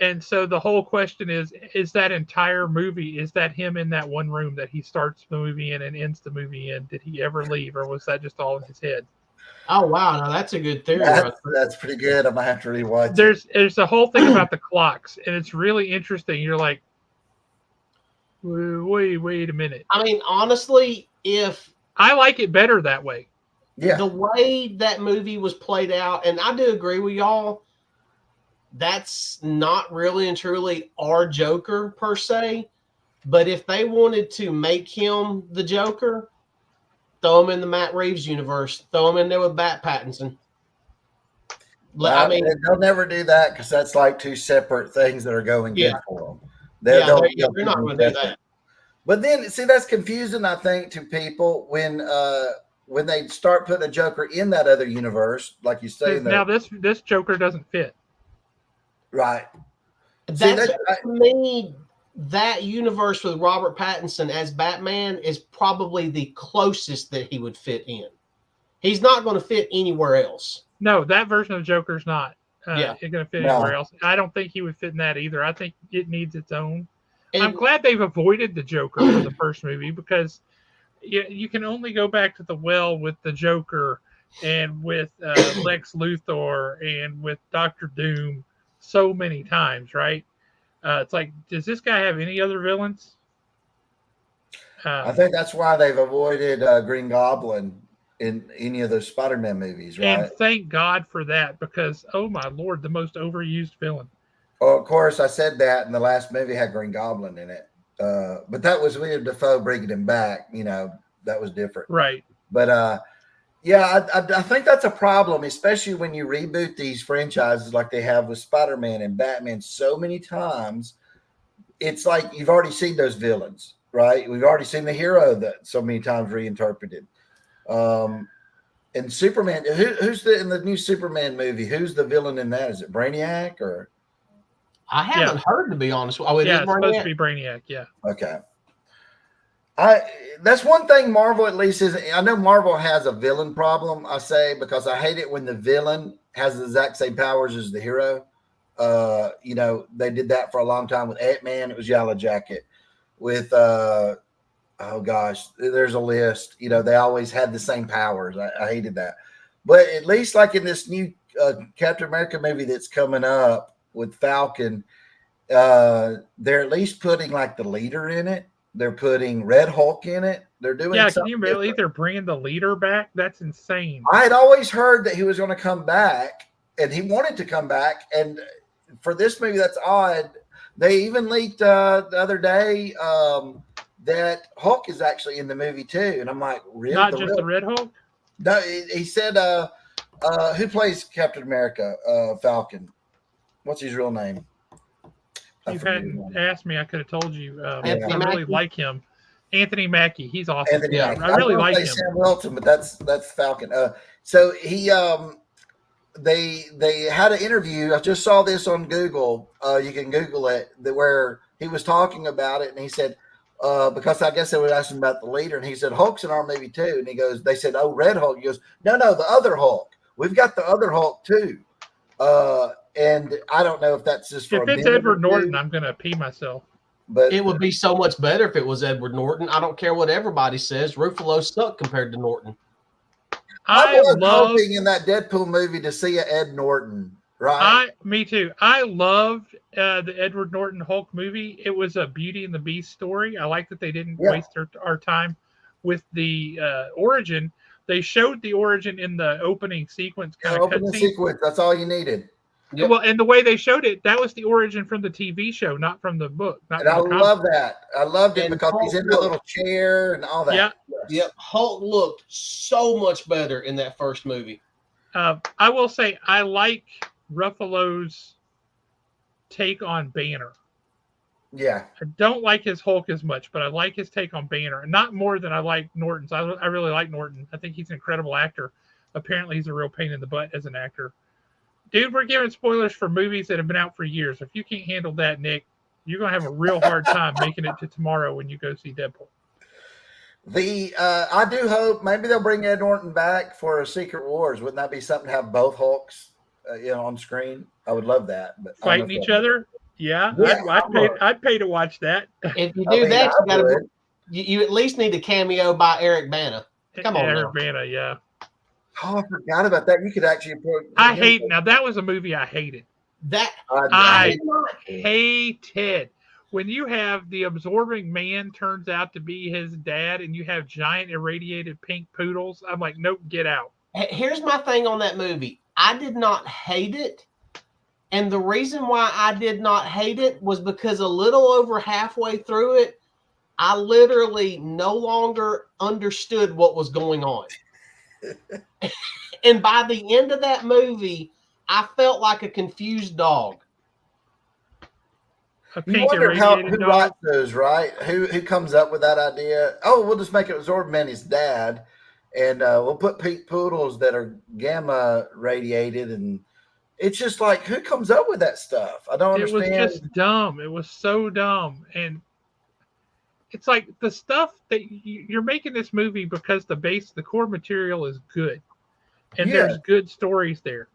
And so the whole question is that entire movie, is that him in that one room that he starts the movie in and ends the movie in? Did he ever leave, or was that just all in his head? Oh, wow. Now that's a good theory. That's pretty good. I might have to rewatch There's a whole thing about the clocks, and it's really interesting. You're like, wait a minute. I mean, honestly, if I like it better that way. Yeah. The way that movie was played out, and I do agree with y'all, that's not really and truly our Joker per se. But if they wanted to make him the Joker, throw him in the Matt Reeves universe. Throw him in there with Pattinson. I mean, they'll never do that because that's like two separate things that are going good for them. They're not going to do that. But then, see, that's confusing, I think, to people when they start putting a Joker in that other universe, like you say. Now, this Joker doesn't fit. Right. To me, that universe with Robert Pattinson as Batman is probably the closest that he would fit in. He's not going to fit anywhere else. No, that version of Joker's not. It's going to fit anywhere else. I don't think he would fit in that either. I think it needs its own. And I'm glad they've avoided the Joker for the first movie because you can only go back to the well with the Joker and with Lex Luthor and with Doctor Doom so many times, right? It's like, does this guy have any other villains? I think that's why they've avoided Green Goblin in any of those Spider-Man movies, right? And thank God for that, because oh my Lord, the most overused villain. Well, of course, I said that, and the last movie had Green Goblin in it, but that was William Dafoe bringing him back. That was different, right? But yeah, I think that's a problem, especially when you reboot these franchises like they have with Spider-Man and Batman so many times. It's like you've already seen those villains, right? We've already seen the hero that so many times reinterpreted. And Superman, who's in the new Superman movie? Who's the villain in that? Is it Brainiac or? I haven't heard, to be honest. Oh, it's supposed to be Brainiac. Yeah. Okay. That's one thing Marvel at least is. I know Marvel has a villain problem. I say because I hate it when the villain has the exact same powers as the hero. They did that for a long time with Ant-Man. It was Yellow Jacket. With oh gosh, there's a list. They always had the same powers. I hated that. But at least like in this new Captain America movie that's coming up with Falcon, they're at least putting like the leader in it. They're putting Red Hulk in it. They're doing can you believe they're bringing the leader back? That's insane. I had always heard that he was going to come back, and he wanted to come back. And for this movie, that's odd. They even leaked the other day that Hulk is actually in the movie too. And I'm like, really? Not just the Red Hulk? No, he said, who plays Captain America? Falcon. What's his real name? If you hadn't asked me, I could have told you. I Anthony really Mackie? like him. Anthony Mackie. He's awesome. Anthony Mackie. I really like him. Sam Wilson, but that's Falcon. So he they had an interview. I just saw this on Google. You can Google it, where he was talking about it, and he said, because I guess they were asking about the leader, and he said, Hulk's in our movie too. And he goes, they said, oh, Red Hulk. He goes, no, the other Hulk. We've got the other Hulk too. And I don't know if that's just for if it's Edward Norton, I'm gonna pee myself. But it would be so much better if it was Edward Norton. I don't care what everybody says. Ruffalo sucked compared to Norton. I was hoping in that Deadpool movie to see an Ed Norton, right? Me too. I loved the Edward Norton Hulk movie. It was a Beauty and the Beast story. I like that they didn't waste our time with the origin. They showed the origin in the opening sequence. Opening sequence. That's all you needed. Yep. Well, and the way they showed it, that was the origin from the TV show, not from the book. And I love that. I loved it because he's in the little chair and all that. Yeah. Yep. Hulk looked so much better in that first movie. I will say I like Ruffalo's take on Banner. Yeah. I don't like his Hulk as much, but I like his take on Banner. Not more than I like Norton's. I really like Norton. I think he's an incredible actor. Apparently, he's a real pain in the butt as an actor. Dude, we're giving spoilers for movies that have been out for years. If you can't handle that, Nick, you're going to have a real hard time making it to tomorrow when you go see Deadpool. I do hope maybe they'll bring Ed Norton back for a Secret Wars. Wouldn't that be something to have both Hulks on screen? I would love that. But fighting each other? Yeah, I'd pay to watch that. If you do that, you at least need a cameo by Eric Bana. Come on, Eric Bana, yeah. Oh, I forgot about that. You could actually put. Now that was a movie I hated. I hated when you have the absorbing man turns out to be his dad, and you have giant irradiated pink poodles. I'm like, nope, get out. Here's my thing on that movie. I did not hate it. And the reason why I did not hate it was because a little over halfway through it, I literally no longer understood what was going on. And by the end of that movie, I felt like a confused dog. You wonder who writes those, right? Who comes up with that idea? Oh, we'll just make it absorb his dad, and we'll put pink poodles that are gamma radiated, and it's just like, who comes up with that stuff? I don't understand. It was just dumb. It was so dumb, and it's like the stuff that you're making this movie because the core material is good, and there's good stories there.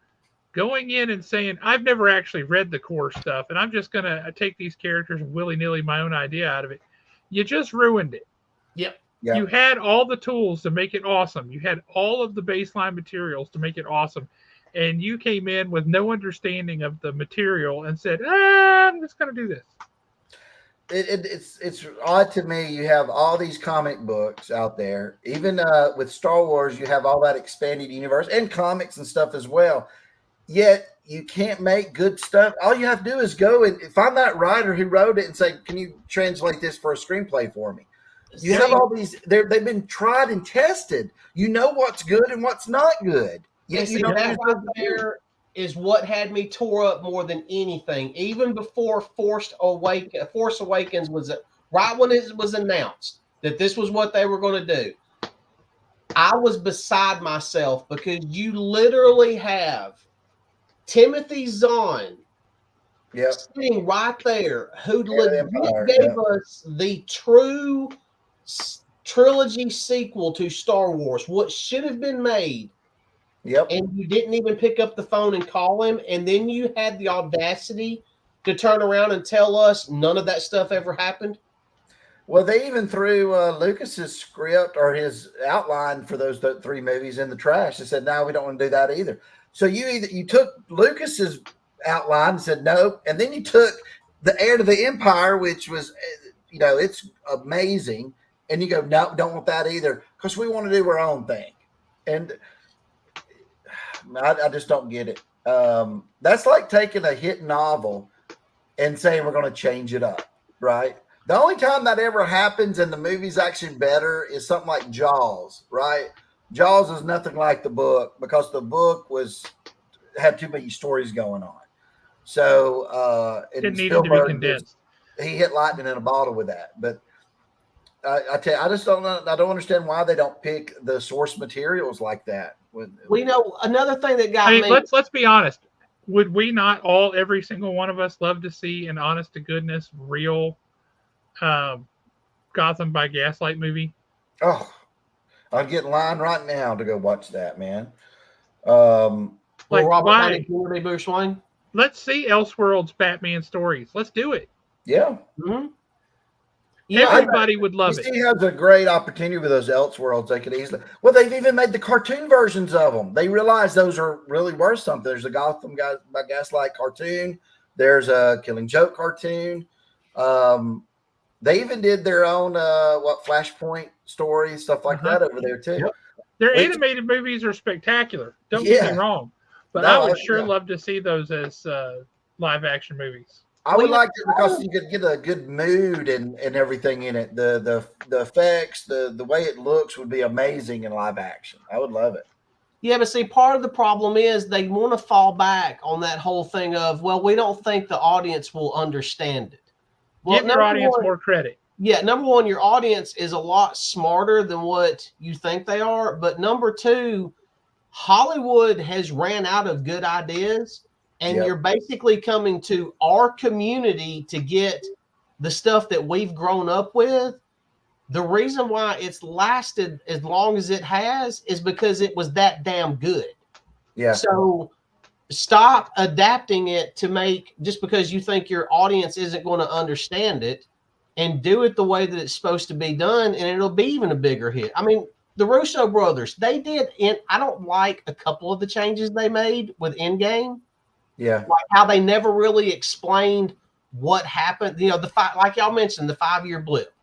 Going in and saying, I've never actually read the core stuff, and I'm just going to take these characters and willy-nilly my own idea out of it. You just ruined it. Yep. Yeah. You had all the tools to make it awesome. You had all of the baseline materials to make it awesome. And you came in with no understanding of the material and said, I'm just going to do this. It's odd to me. You have all these comic books out there, even with Star Wars. You have all that expanded universe and comics and stuff as well. Yet you can't make good stuff. All you have to do is go and find that writer who wrote it and say, "Can you translate this for a screenplay for me?" You have all these. They've been tried and tested. You know what's good and what's not good. Yeah, see, that right there is what had me tore up more than anything. Even before Force Awakens was right when it was announced that this was what they were going to do, I was beside myself because you literally have Timothy Zahn sitting right there who legit gave us the true trilogy sequel to Star Wars, what should have been made. Yep. And you didn't even pick up the phone and call him. And then you had the audacity to turn around and tell us none of that stuff ever happened. Well, they even threw Lucas's script or his outline for those 3 movies in the trash. They said, "No, we don't want to do that either." So you took Lucas's outline and said no, and then you took the Heir to the Empire, which was, it's amazing, and you go, "No, don't want that either," because we want to do our own thing. And I just don't get it. That's like taking a hit novel and saying we're going to change it up, right? The only time that ever happens and the movie's actually better is something like Jaws, right? Jaws is nothing like the book because the book had too many stories going on. So it needed to be condensed. He hit lightning in a bottle with that. But I tell you, I just don't know. I don't understand why they don't pick the source materials like that. We know another thing that got me. Let's be honest. Would we not all, every single one of us, love to see an honest to goodness, real Gotham by Gaslight movie? Oh, I'd get in line right now to go watch that, man. Like Robert Downey Jr. Bruce Wayne. Let's see Elseworlds Batman stories. Let's do it. Yeah. Mm-hmm. Everybody would love it. He has a great opportunity with those Elseworlds. They could easily. Well, they've even made the cartoon versions of them. They realize those are really worth something. There's a Gotham guy by Gaslight cartoon. There's a Killing Joke cartoon. They even did their own Flashpoint story, stuff like that over there too. Yep. Their animated movies are spectacular. Don't get me wrong, but I would love to see those as live action movies. I would like it because you could get a good mood and everything in it. The effects, the way it looks would be amazing in live action. I would love it. Yeah, but see, part of the problem is they want to fall back on that whole thing of, well, we don't think the audience will understand it. Well, give your audience more credit. Yeah, number one, your audience is a lot smarter than what you think they are. But number two, Hollywood has ran out of good ideas. And you're basically coming to our community to get the stuff that we've grown up with. The reason why it's lasted as long as it has is because it was that damn good. Yeah. So stop adapting it to make, just because you think your audience isn't going to understand it, and do it the way that it's supposed to be done, and it'll be even a bigger hit. I mean, the Russo brothers, they did, I don't like a couple of the changes they made with Endgame. Yeah. Like how they never really explained what happened. Like y'all mentioned, the 5-year blip.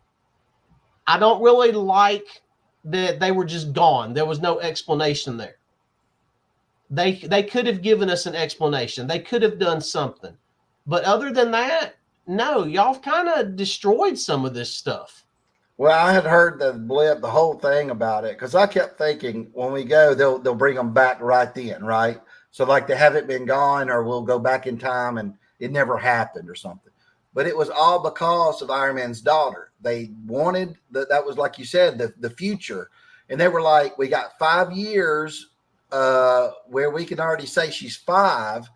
I don't really like that they were just gone. There was no explanation there. They could have given us an explanation. They could have done something. But other than that, no, y'all kind of destroyed some of this stuff. Well, I had heard the blip, the whole thing about it, because I kept thinking when we go, they'll bring them back right then, right? So like they haven't been gone, or we'll go back in time and it never happened or something. But it was all because of Iron Man's daughter. They wanted that was, like you said, the future. And they were like, we got 5 years where we can already say she's 5.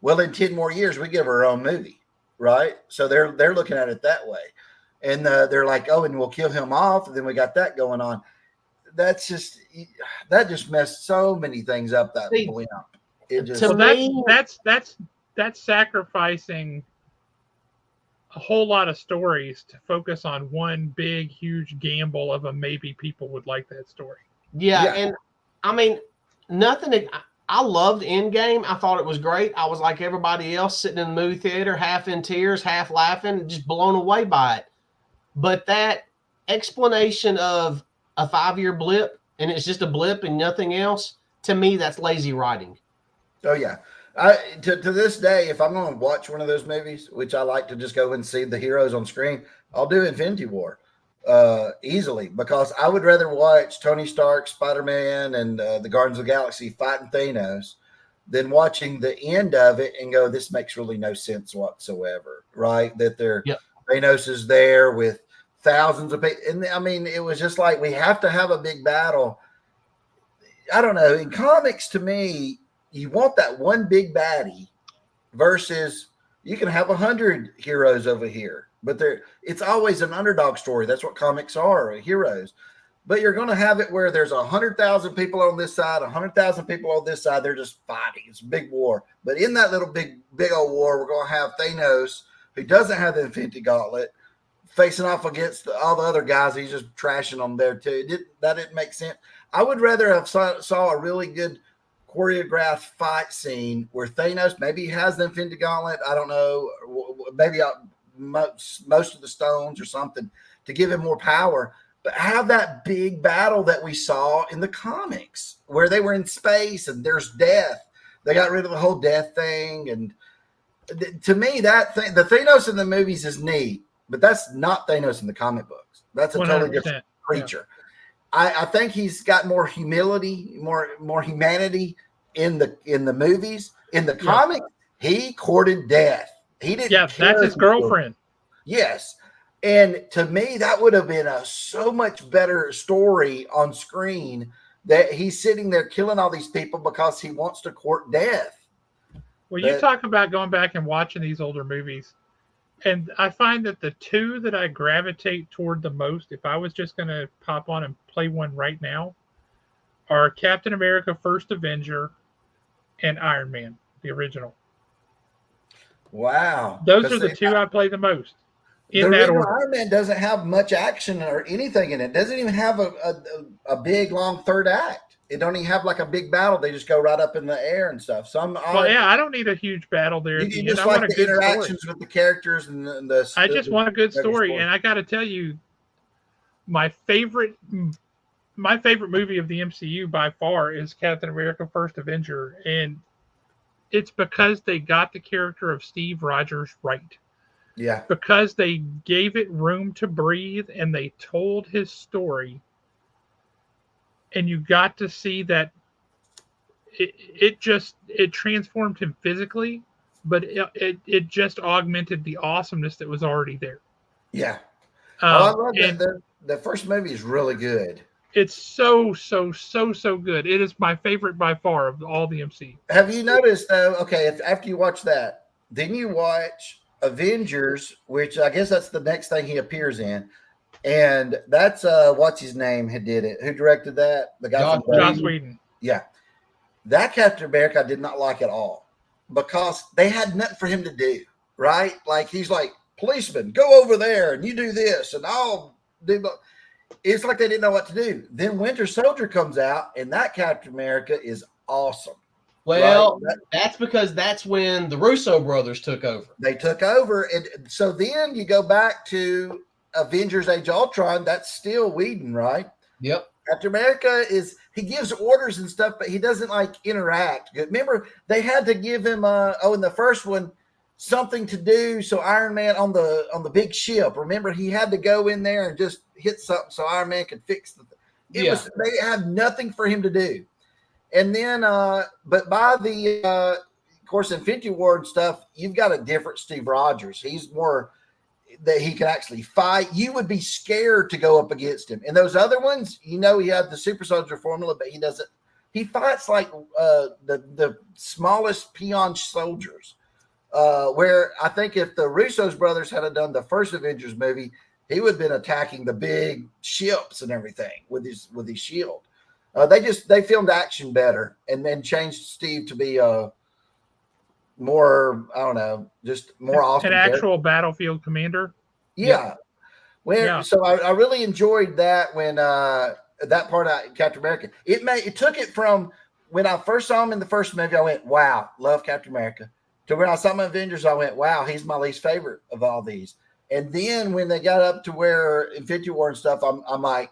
Well, in 10 more years, we give her her own movie, right? So they're looking at it that way. And they're like, oh, and we'll kill him off. And then we got that going on. That just messed so many things up. That blimp. It just, so that's sacrificing a whole lot of stories to focus on one big, huge gamble of a maybe people would like that story. Yeah, Yeah. and I mean, nothing. I loved Endgame. I thought it was great. I was like everybody else, sitting in the movie theater, half in tears, half laughing, just blown away by it. But that explanation of a 5-year blip and it's just a blip and nothing else, to me, that's lazy writing. Oh yeah. To this day, if I'm going to watch one of those movies, which I like to just go and see the heroes on screen, I'll do Infinity War easily, because I would rather watch Tony Stark, Spider-Man, and the Guardians of the Galaxy fighting Thanos than watching the end of it and go, this makes really no sense whatsoever, right? That Thanos is there with thousands of people. And I mean, it was just like, we have to have a big battle. I don't know. In comics, to me, you want that one big baddie versus you can have 100 heroes over here, but it's always an underdog story. That's what comics are, heroes. But you're going to have it where there's 100,000 people on this side, 100,000 people on this side. They're just fighting. It's a big war. But in that little big old war, we're going to have Thanos, who doesn't have the Infinity Gauntlet, facing off against all the other guys. He's just trashing them there too. That didn't make sense. I would rather have saw a really good choreographed fight scene where Thanos, maybe he has the Infinity Gauntlet. I don't know. Maybe most of the stones or something to give him more power. But have that big battle that we saw in the comics where they were in space and there's death. They got rid of the whole death thing. And to me, that thing, the Thanos in the movies is neat, but that's not Thanos in the comic books. That's a totally different creature. Yeah. I think he's got more humility, more humanity in the movies. In the comics, he courted death. He didn't. Yeah, that's his girlfriend. Yes. And to me, that would have been a so much better story on screen, that he's sitting there killing all these people because he wants to court death. Well, you talk about going back and watching these older movies, and I find that the two that I gravitate toward the most, if I was just going to pop on and play one right now, are Captain America First Avenger and Iron Man, the original. Wow. Those are the two I play the most. The original Iron Man doesn't have much action or anything in it. It doesn't even have a big, long third act. It don't even have like a big battle. They just go right up in the air and stuff. So I don't need a huge battle there. You just like the interactions with the characters and the I just want a good story. And I got to tell you, my favorite movie of the MCU by far is Captain America First Avenger. And it's because they got the character of Steve Rogers right. Yeah. Because they gave it room to breathe and they told his story. And you got to see that it transformed him physically, but it just augmented the awesomeness that was already there. Yeah. I love that. The first movie is really good. It's so good. It is my favorite by far of all the MCU. Have you noticed though? Okay, after you watch that, then you watch Avengers, which I guess that's the next thing he appears in, and that's what's his name who did it? Who directed that? The guy from Joss Whedon. Yeah, that Captain America I did not like at all because they had nothing for him to do. Right? Like he's like, policeman, go over there and you do this, and I'll do. It's like they didn't know what to do. Then Winter Soldier comes out, and that Captain America is awesome. Well, right? That's because that's when the Russo brothers took over. They took over. And so then you go back to Avengers Age of Ultron. That's still Whedon, right? Yep. Captain America he gives orders and stuff, but he doesn't like interact. Remember, they had to give him in the first one, something to do. So Iron Man on the big ship, remember, he had to go in there and just hit something so Iron Man could fix they had nothing for him to do. And then, but by the, of course, Infinity War and stuff, you've got a different Steve Rogers. He's more that he can actually fight. You would be scared to go up against him. And those other ones, he had the super soldier formula, but he doesn't. He fights like the smallest peon soldiers. Where I think if the Russo's brothers had done the first Avengers movie, he would have been attacking the big ships and everything with his shield. They filmed action better and then changed Steve to be more, I don't know, just more awesome. An actual battlefield commander. Yeah. Yeah. So I really enjoyed that when that part of Captain America. It took it from when I first saw him in the first movie, I went, wow, love Captain America. To when I saw my Avengers, I went, wow, he's my least favorite of all these. And then when they got up to where Infinity War and stuff, I'm like,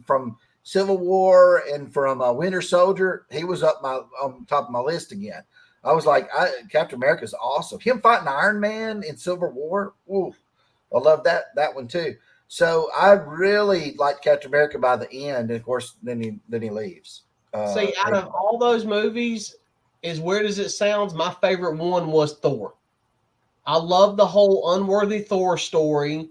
from Civil War and from Winter Soldier, he was on top of my list again. I was like, Captain America's awesome. Him fighting Iron Man in Civil War, ooh, I love that one too. So I really liked Captain America by the end, and of course, then he leaves. See, out of all those movies, as weird as it sounds, my favorite one was Thor. I love the whole unworthy Thor story.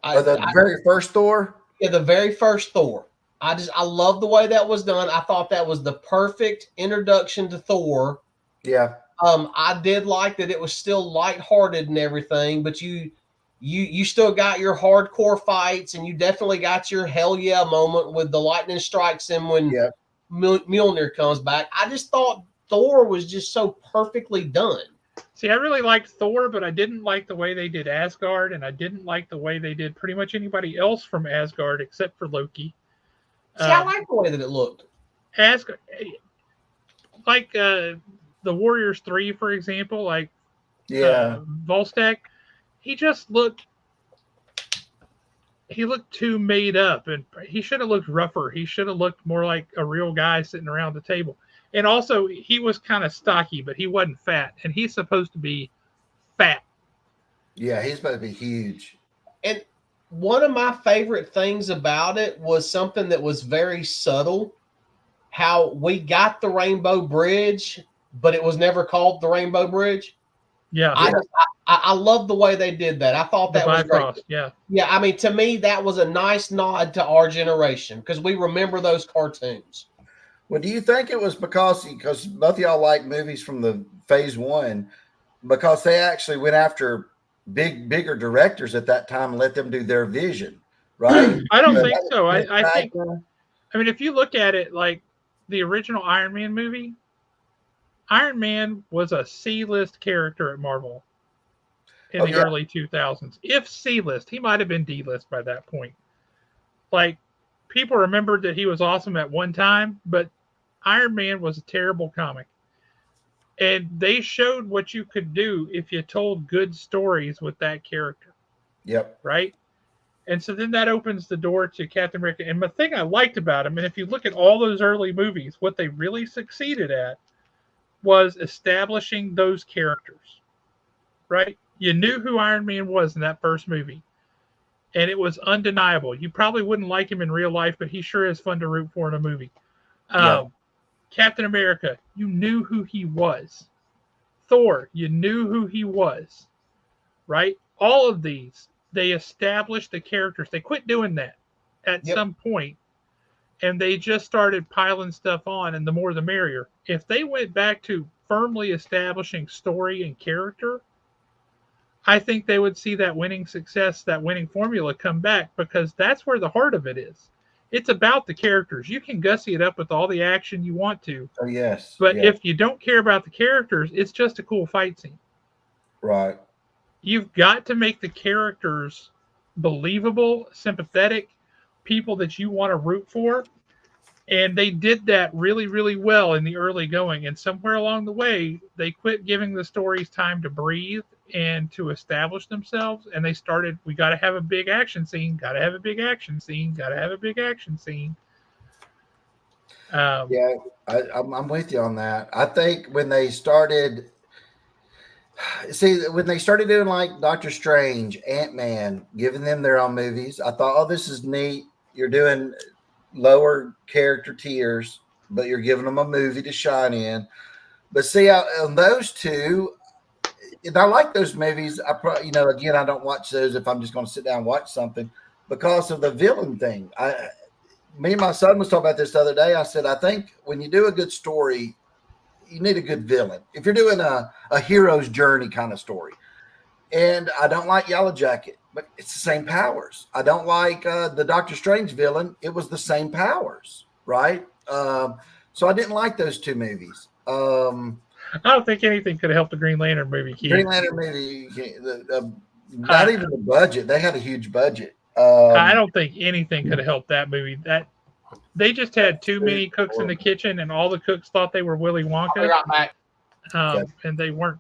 The very first Thor? Yeah, the very first Thor. I love the way that was done. I thought that was the perfect introduction to Thor. Yeah. I did like that it was still lighthearted and everything, but you still got your hardcore fights, and you definitely got your hell yeah moment with the lightning strikes him when Mjolnir comes back. I just thought Thor was just so perfectly done. See, I really liked Thor, but I didn't like the way they did Asgard, and I didn't like the way they did pretty much anybody else from Asgard except for Loki. See, I like the way that it looked. Asgard, like the Warriors 3, for example, like Volstagg, he just looked too made up, and he should have looked rougher. He should have looked more like a real guy sitting around the table. And also, he was kind of stocky, but he wasn't fat. And he's supposed to be fat. Yeah, he's supposed to be huge. And one of my favorite things about it was something that was very subtle. How we got the Rainbow Bridge, but it was never called the Rainbow Bridge. Yeah. I love the way they did that. I thought that was great. Yeah. Yeah, I mean, to me, that was a nice nod to our generation because we remember those cartoons. Well, do you think it was because both of y'all like movies from the phase one, because they actually went after bigger directors at that time and let them do their vision, right? I don't think so. I think, I mean, if you look at it like the original Iron Man movie, Iron Man was a C-list character at Marvel in the early 2000s. If C-list, he might have been D-list by that point. Like, people remembered that he was awesome at one time, but Iron Man was a terrible comic. And they showed what you could do if you told good stories with that character. Yep. Right? And so then that opens the door to Captain America. And the thing I liked about him, and if you look at all those early movies, what they really succeeded at was establishing those characters. Right? You knew who Iron Man was in that first movie. And it was undeniable. You probably wouldn't like him in real life, but he sure is fun to root for in a movie. Captain America, you knew who he was. Thor, you knew who he was. Right? All of these, they established the characters. They quit doing that at some point, and they just started piling stuff on, and the more the merrier. If they went back to firmly establishing story and character, I think they would see that winning success, that winning formula come back, because that's where the heart of it is. It's about the characters. You can gussy it up with all the action you want to. Oh, yes. But if you don't care about the characters, it's just a cool fight scene. Right. You've got to make the characters believable, sympathetic, people that you want to root for. And they did that really, really well in the early going. And somewhere along the way, they quit giving the stories time to breathe and to establish themselves. And they started, we got to have a big action scene, got to have a big action scene, got to have a big action scene. I'm with you on that. I think when they started doing like Doctor Strange, Ant-Man, giving them their own movies, I thought, oh, this is neat. You're doing lower character tiers, but you're giving them a movie to shine in. But see, on those two, and I like those movies. Again, I don't watch those if I'm just going to sit down and watch something because of the villain thing. Me and my son was talking about this the other day. I said, I think when you do a good story, you need a good villain. If you're doing a hero's journey kind of story, and I don't like Yellow Jacket, but it's the same powers. I don't like the Doctor Strange villain. It was the same powers, right? So I didn't like those two movies. I don't think anything could have helped the Green Lantern movie, Keith. Green Lantern movie, not even the budget. They had a huge budget. I don't think anything could have helped that movie. That they just had too many cooks in the kitchen, and all the cooks thought they were Willy I'll be Wonka, right back. and they weren't.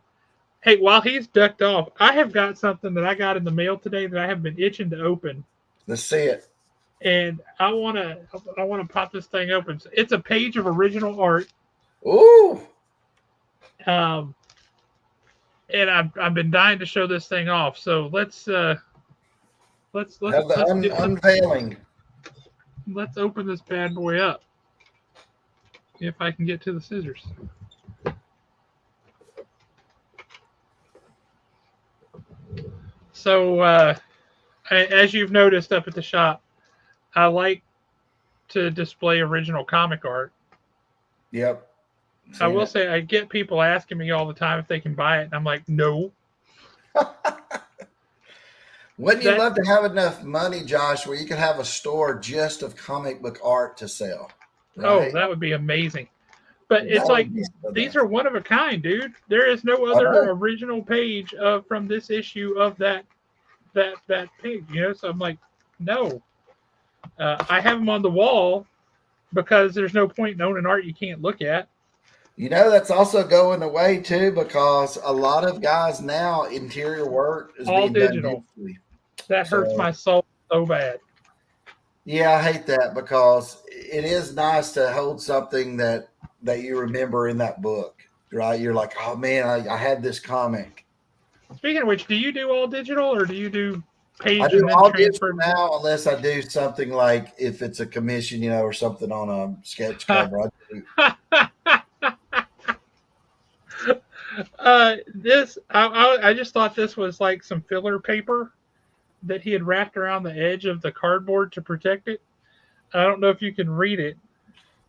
Hey, while he's ducked off, I have got something that I got in the mail today that I have been itching to open, Let's see it. and I wanna pop this thing open. It's a page of original art. Ooh. And I've been dying to show this thing off. So let's Have the unveiling. let's open this bad boy up. If I can get to the scissors. So as you've noticed up at the shop, I like to display original comic art. Yep. I will say I get people asking me all the time if they can buy it, and I'm like, no. Wouldn't you love to have enough money, Josh, where you could have a store just of comic book art to sell? Right? Oh, that would be amazing. But it's like these are one of a kind, dude. There is no other original page from this issue of that page, you know. So I'm like, no. I have them on the wall because there's no point in owning art you can't look at. You know, that's also going away too, because a lot of guys now interior work is all being digital. Done digitally. That hurts my soul so bad. Yeah, I hate that because it is nice to hold something that you remember in that book, right? You're like, oh man, I had this comic. Speaking of which, do you do all digital or do you do page? I do and then all transfer digital now, unless I do something like if it's a commission, you know, or something on a sketch cover. I do. I just thought this was like some filler paper that he had wrapped around the edge of the cardboard to protect it. I don't know if you can read it.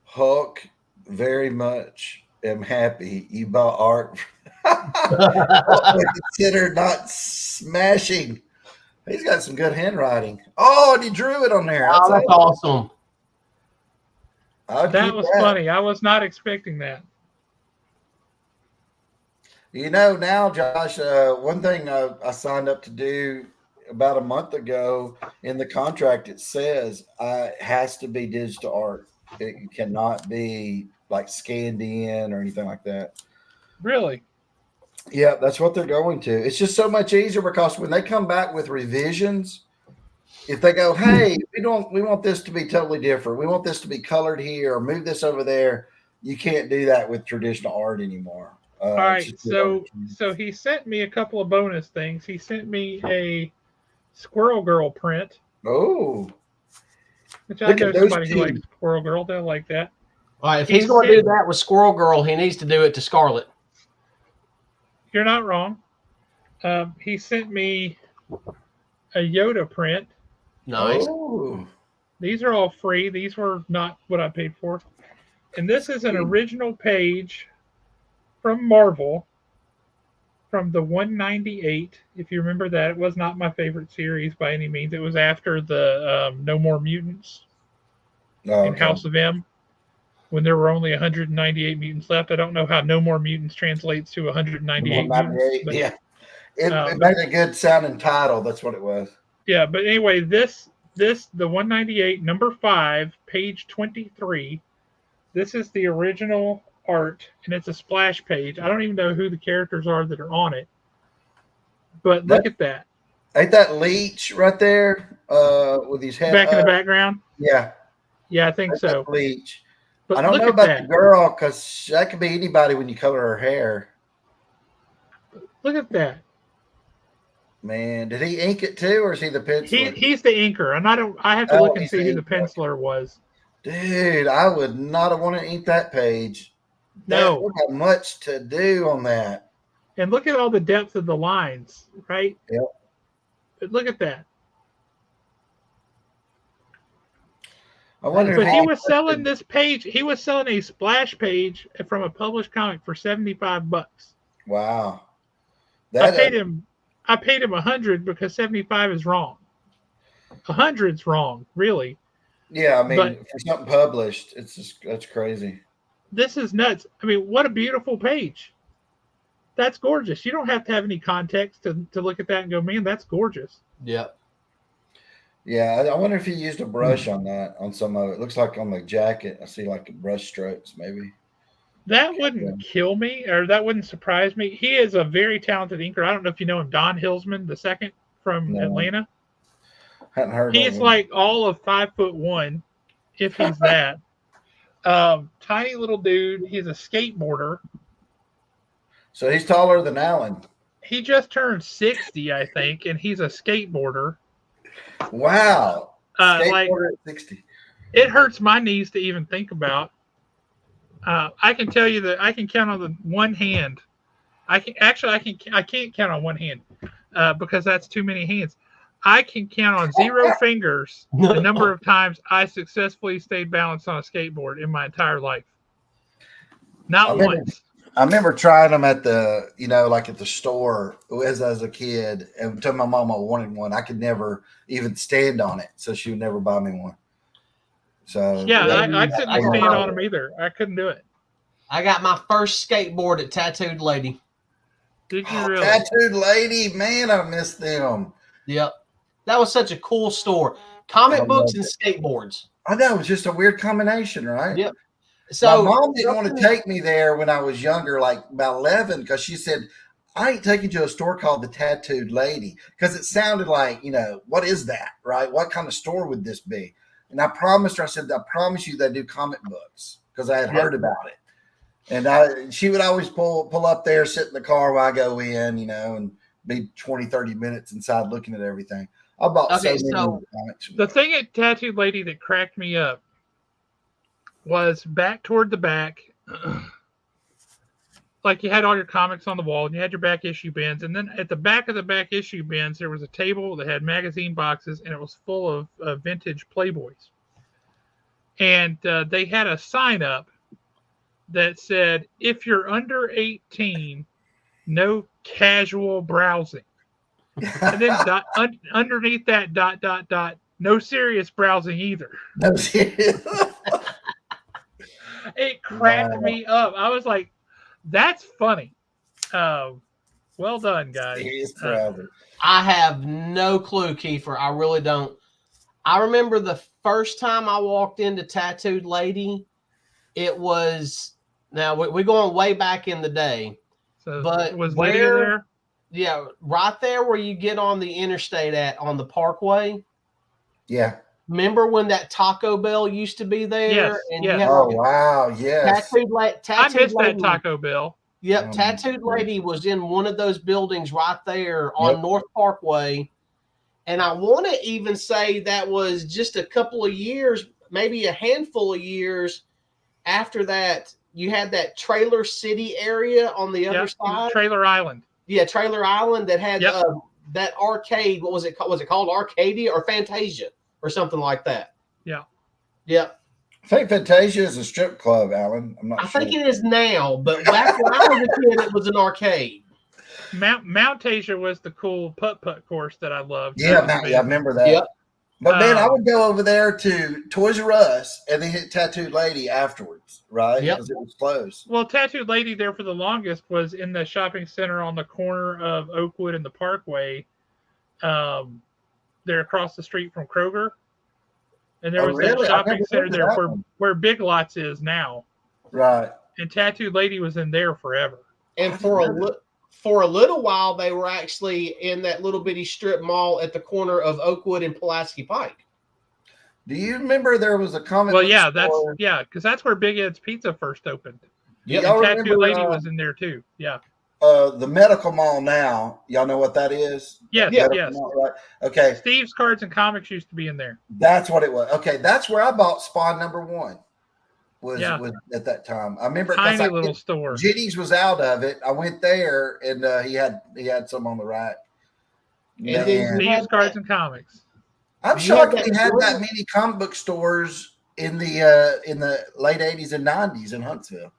Hulk, very much am happy you bought art. Consider not smashing. He's got some good handwriting. Oh, and he drew it on there. Oh, that's awesome. That was funny. I was not expecting that. You know, now, Josh, one thing I signed up to do about a month ago in the contract, it says it has to be digital art. It cannot be like scanned in or anything like that. Really? Yeah, that's what they're going to. It's just so much easier because when they come back with revisions, if they go, hey, we want this to be totally different. We want this to be colored here or move this over there. You can't do that with traditional art anymore. All right. So he sent me a couple of bonus things. He sent me a Squirrel Girl print. Oh. Which I know somebody who likes Squirrel Girl. They'll like that. All right. If he's going to do that with Squirrel Girl, he needs to do it to Scarlet. You're not wrong. He sent me a Yoda print. Nice. Oh. These are all free. These were not what I paid for. And this is an original page from Marvel from the 198. If you remember that, it was not my favorite series by any means. It was after the No More Mutants in House of M, when there were only 198 mutants left. I don't know how No More Mutants translates to 198 mutants. But, yeah. It made a good sounding title. That's what it was. Yeah, but anyway, the 198, number 5, page 23, this is the original art, and it's a splash page. I don't even know who the characters are that are on it, but look at that. Ain't that Leech right there with his head back in the background? Yeah. Yeah, I think so. Leech. But I don't know about the girl because that could be anybody when you color her hair. Look at that. Man, did he ink it too, or is he the penciler? He's the inker, and I have to look and see who the penciler was. Dude, I would not have wanted to ink that page. No. We got much to do on that. And look at all the depth of the lines, right? Yep. But look at that. I wonder but he was selling this page. He was selling a splash page from a published comic for $75. Wow. I paid him $100 because 75 is wrong. 100's wrong, really. Yeah, I mean, for something published, that's crazy. This is nuts. I mean, what a beautiful page. That's gorgeous. You don't have to have any context to look at that and go, man, that's gorgeous. Yep. Yeah, I wonder if he used a brush on that on some of it. It looks like on the jacket, I see like brush strokes, maybe. That wouldn't kill me, or that wouldn't surprise me. He is a very talented inker. I don't know if you know him, Don Hillsman the second from Atlanta. Hadn't heard of him. He's like all of 5'1", if he's that. Tiny little dude. He's a skateboarder. So he's taller than Alan. He just turned 60, I think, and he's a skateboarder. Wow. Skateboarder at 60. It hurts my knees to even think about. I can tell you that I can count on the one hand. I can't count on one hand because that's too many hands. I can count on 0 fingers the number of times I successfully stayed balanced on a skateboard in my entire life. Not once. I remember trying them at the, like at the store as a kid, and told my mom I wanted one. I could never even stand on it, so she would never buy me one. So yeah, I couldn't stand on them either. I couldn't do it. I got my first skateboard at Tattooed Lady. Did you really? Tattooed Lady, man, I miss them. Yep. That was such a cool store. Comic books and skateboards. I know, it was just a weird combination, right? Yep. So my mom didn't want to take me there when I was younger, like about 11, because she said, I ain't taking you to a store called the Tattooed Lady, because it sounded like, what is that, right? What kind of store would this be? And I promised her, I said, I promise you they do comic books, because I had heard about it. And she would always pull up there, sit in the car while I go in, and be 20, 30 minutes inside looking at everything. I bought so many comics. The thing at Tattooed Lady that cracked me up was back toward the back. Like you had all your comics on the wall and you had your back issue bins. And then at the back of the back issue bins, there was a table that had magazine boxes and it was full of vintage Playboys. And they had a sign up that said, if you're under 18, no casual browsing. And then underneath that, ... no serious browsing either. No serious. It cracked me up. I was like, that's funny. Well done, guys. I have no clue, Kiefer. I really don't. I remember the first time I walked into Tattooed Lady, it was, now we're going way back in the day. So but was Lydia there? Yeah, right there where you get on the interstate on the Parkway. Yeah. Remember when that Taco Bell used to be there? Yes. And yes. Wow. Yes. Tattooed I missed that Taco Bell. Yep. Tattooed Lady was in one of those buildings right there on North Parkway. And I want to even say that was just a couple of years, maybe a handful of years after that. You had that Trailer City area on the other side. Trailer Island. Yeah, Trailer Island that had that arcade. What was it called? Was it called Arcadia or Fantasia or something like that? Yeah. Yep. I think Fantasia is a strip club, Alan. I'm not sure. I think it is now, but back when I was a kid, it was an arcade. Mountasia was the cool putt-putt course that I loved. Yeah, I remember that. Yep. But man, I would go over there to Toys R Us and then hit Tattooed Lady afterwards, right? Yep. Because it was closed. Well, Tattooed Lady there for the longest was in the shopping center on the corner of Oakwood and the Parkway. There across the street from Kroger. And there was that shopping center there where Big Lots is now. Right. And Tattooed Lady was in there forever. And for a little while, they were actually in that little bitty strip mall at the corner of Oakwood and Pulaski Pike. Do you remember there was a comic? Well, yeah, because that's where Big Ed's Pizza first opened. Yeah, and Tattooed Lady was in there too. Yeah. The medical mall now, y'all know what that is? Yes, yes. Mall, right? Okay. Steve's Cards and Comics used to be in there. That's what it was. Okay, that's where I bought Spawn #1. Was at that time. I remember tiny little store. Jennings was out of it. I went there and he had some on the rack. And Steve's Cards and Comics. I'm shocked we had that many comic book stores in the late 80s and 90s in Huntsville.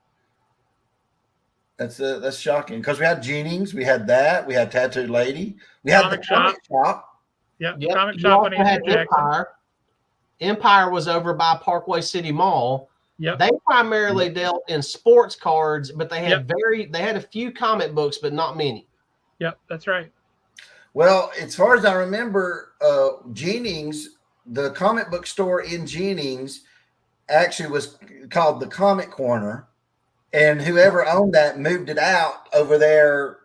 That's shocking because we had Jennings, we had that, we had Tattooed Lady, we had the comic shop. Yep. Comic shop on Andrew Jackson. Empire was over by Parkway City Mall. Yep. They primarily dealt in sports cards, but they had Yep. they had a few comic books, but not many. Yep, that's right. Well, as far as I remember, Jennings, the comic book store in Jennings, actually was called the Comic Corner, and whoever owned that moved it out over there,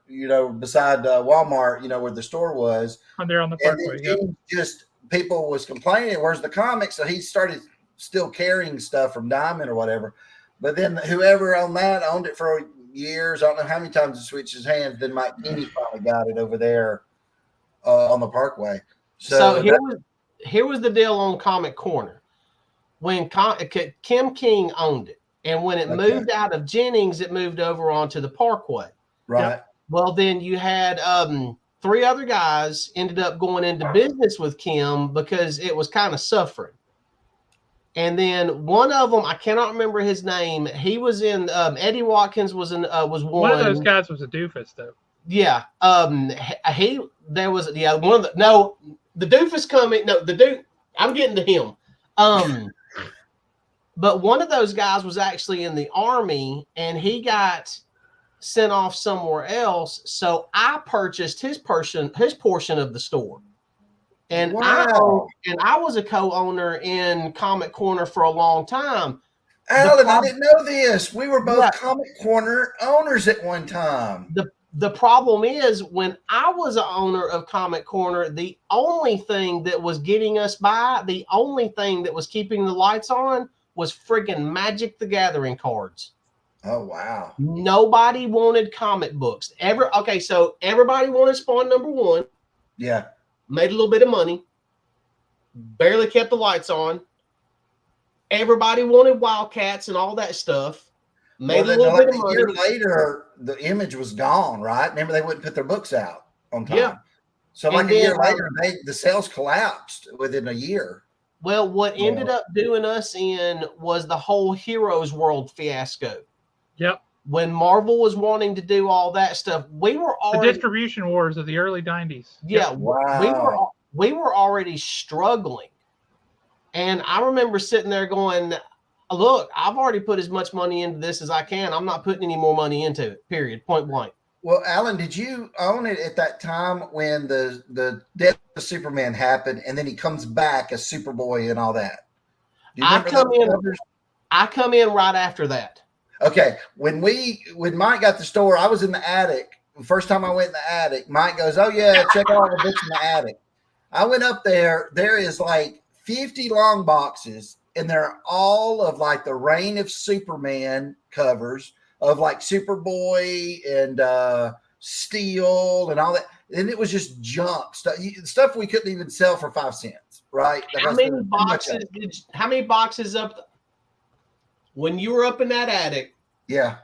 beside Walmart, where the store was. On there on the And Parkway. then Yep. Jennings just people was complaining, "Where's the comics?" So he started still carrying stuff from Diamond or whatever. But then whoever owned that owned it for years. I don't know how many times it switched his hands. Then Mike Kenney finally got it over there on the Parkway. So here was the deal on Comic Corner. When Kim King owned it, and when it moved out of Jennings, it moved over onto the Parkway. Right. Yep. Well, then you had 3 other guys ended up going into business with Kim because it was kind of suffering. And then one of them, I cannot remember his name. He was in Eddie Watkins was in was one. One of those guys was a doofus, though. Yeah. There was one of the doofus coming. No, the dude. I'm getting to him. But one of those guys was actually in the Army, and he got sent off somewhere else. So I purchased his portion of the store. And wow. I was a co-owner in Comic Corner for a long time. Alan, I didn't know this. We were both Comic Corner owners at one time. The problem is, when I was an owner of Comic Corner, the only thing that was getting us by, the only thing that was keeping the lights on was friggin' Magic the Gathering cards. Oh, wow. Nobody wanted comic books. So everybody wanted Spawn #1. Yeah. Made a little bit of money. Barely kept the lights on. Everybody wanted Wildcats and all that stuff. Made a little bit of money. A year later, the Image was gone, right? Remember, they wouldn't put their books out on time. Yeah. So a year later, the sales collapsed within a year. Well, what ended up doing us in was the whole Heroes World fiasco. Yep. When Marvel was wanting to do all that stuff, we were already the distribution wars of the early 90s. Yeah, yep. Wow. we were already struggling. And I remember sitting there going, look, I've already put as much money into this as I can. I'm not putting any more money into it, period, point blank. Well, Alan, did you own it at that time when the death of Superman happened, and then he comes back as Superboy and all that? Do you remember I come in right after that. Okay. When Mike got the store, I was in the attic. The first time I went in the attic, Mike goes, "Oh yeah, check out all the books in the attic." I went up there. There is like 50 long boxes, and they're all of like the Reign of Superman covers of like Superboy and Steel and all that. And it was just junk stuff we couldn't even sell for 5 cents, right? How many boxes up when you were up in that attic? Yeah.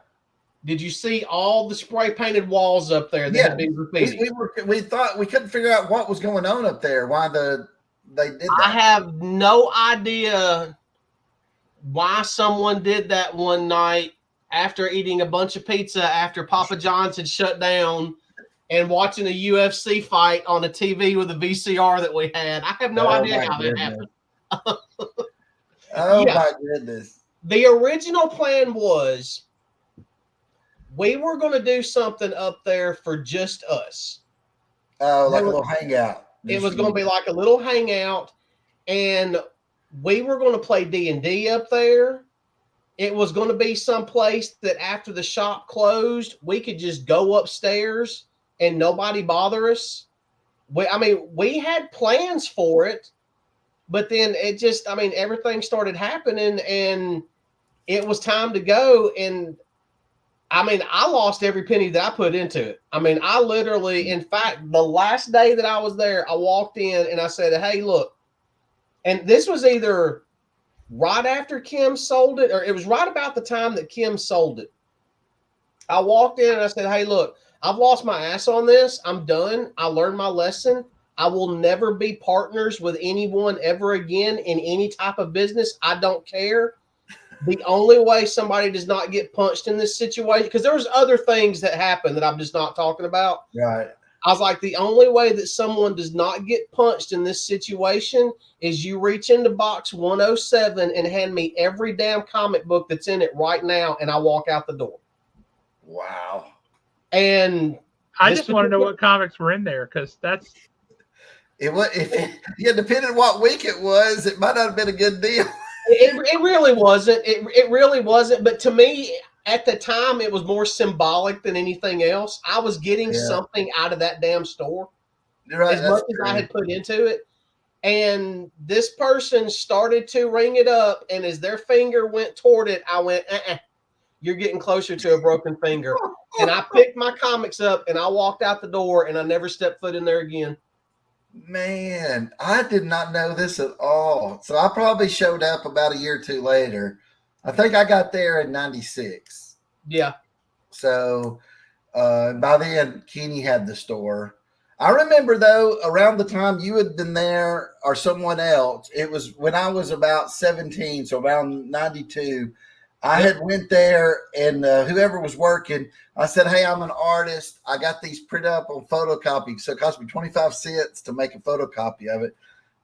Did you see all the spray painted walls up there that had been graffiti? We thought we couldn't figure out what was going on up there. Why they did that. I have no idea why someone did that one night after eating a bunch of pizza after Papa John's had shut down and watching a UFC fight on a TV with a VCR that we had. I have no idea how that happened. My goodness. The original plan was we were going to do something up there for just us. Oh, like a little hangout. It was going to be like a little hangout, and we were going to play D&D up there. It was going to be someplace that after the shop closed, we could just go upstairs and nobody bother us. We had plans for it, but then it just, everything started happening and it was time to go. And I lost every penny that I put into it. I literally, in fact, the last day that I was there, I walked in and I said, "Hey, look," and this was either right after Kim sold it, or it was right about the time that Kim sold it. I walked in and I said, "Hey, look, I've lost my ass on this. I'm done. I learned my lesson. I will never be partners with anyone ever again in any type of business. I don't care. The only way somebody does not get punched in this situation," because there was other things that happened that I'm just not talking about. Right. I was like, the only way that someone does not get punched in this situation is you reach into box 107 and hand me every damn comic book that's in it right now, and I walk out the door. Wow. And I just want to know what comics were in there, because that's it. Was depending on what week it was, it might not have been a good deal. It really wasn't. It really wasn't. But to me, at the time, it was more symbolic than anything else. I was getting something out of that damn store, right, as much as I had put into it. And this person started to ring it up, and as their finger went toward it, I went, you're getting closer to a broken finger. And I picked my comics up, and I walked out the door, and I never stepped foot in there again. Man, I did not know this at all. So I probably showed up about a year or two later. I think I got there in 96. Yeah. So by then, Kenny had the store. I remember, though, around the time you had been there or someone else, it was when I was about 17, so around 92. I had went there, and whoever was working, I said, hey, I'm an artist. I got these printed up on photocopy. So it cost me 25 cents to make a photocopy of it.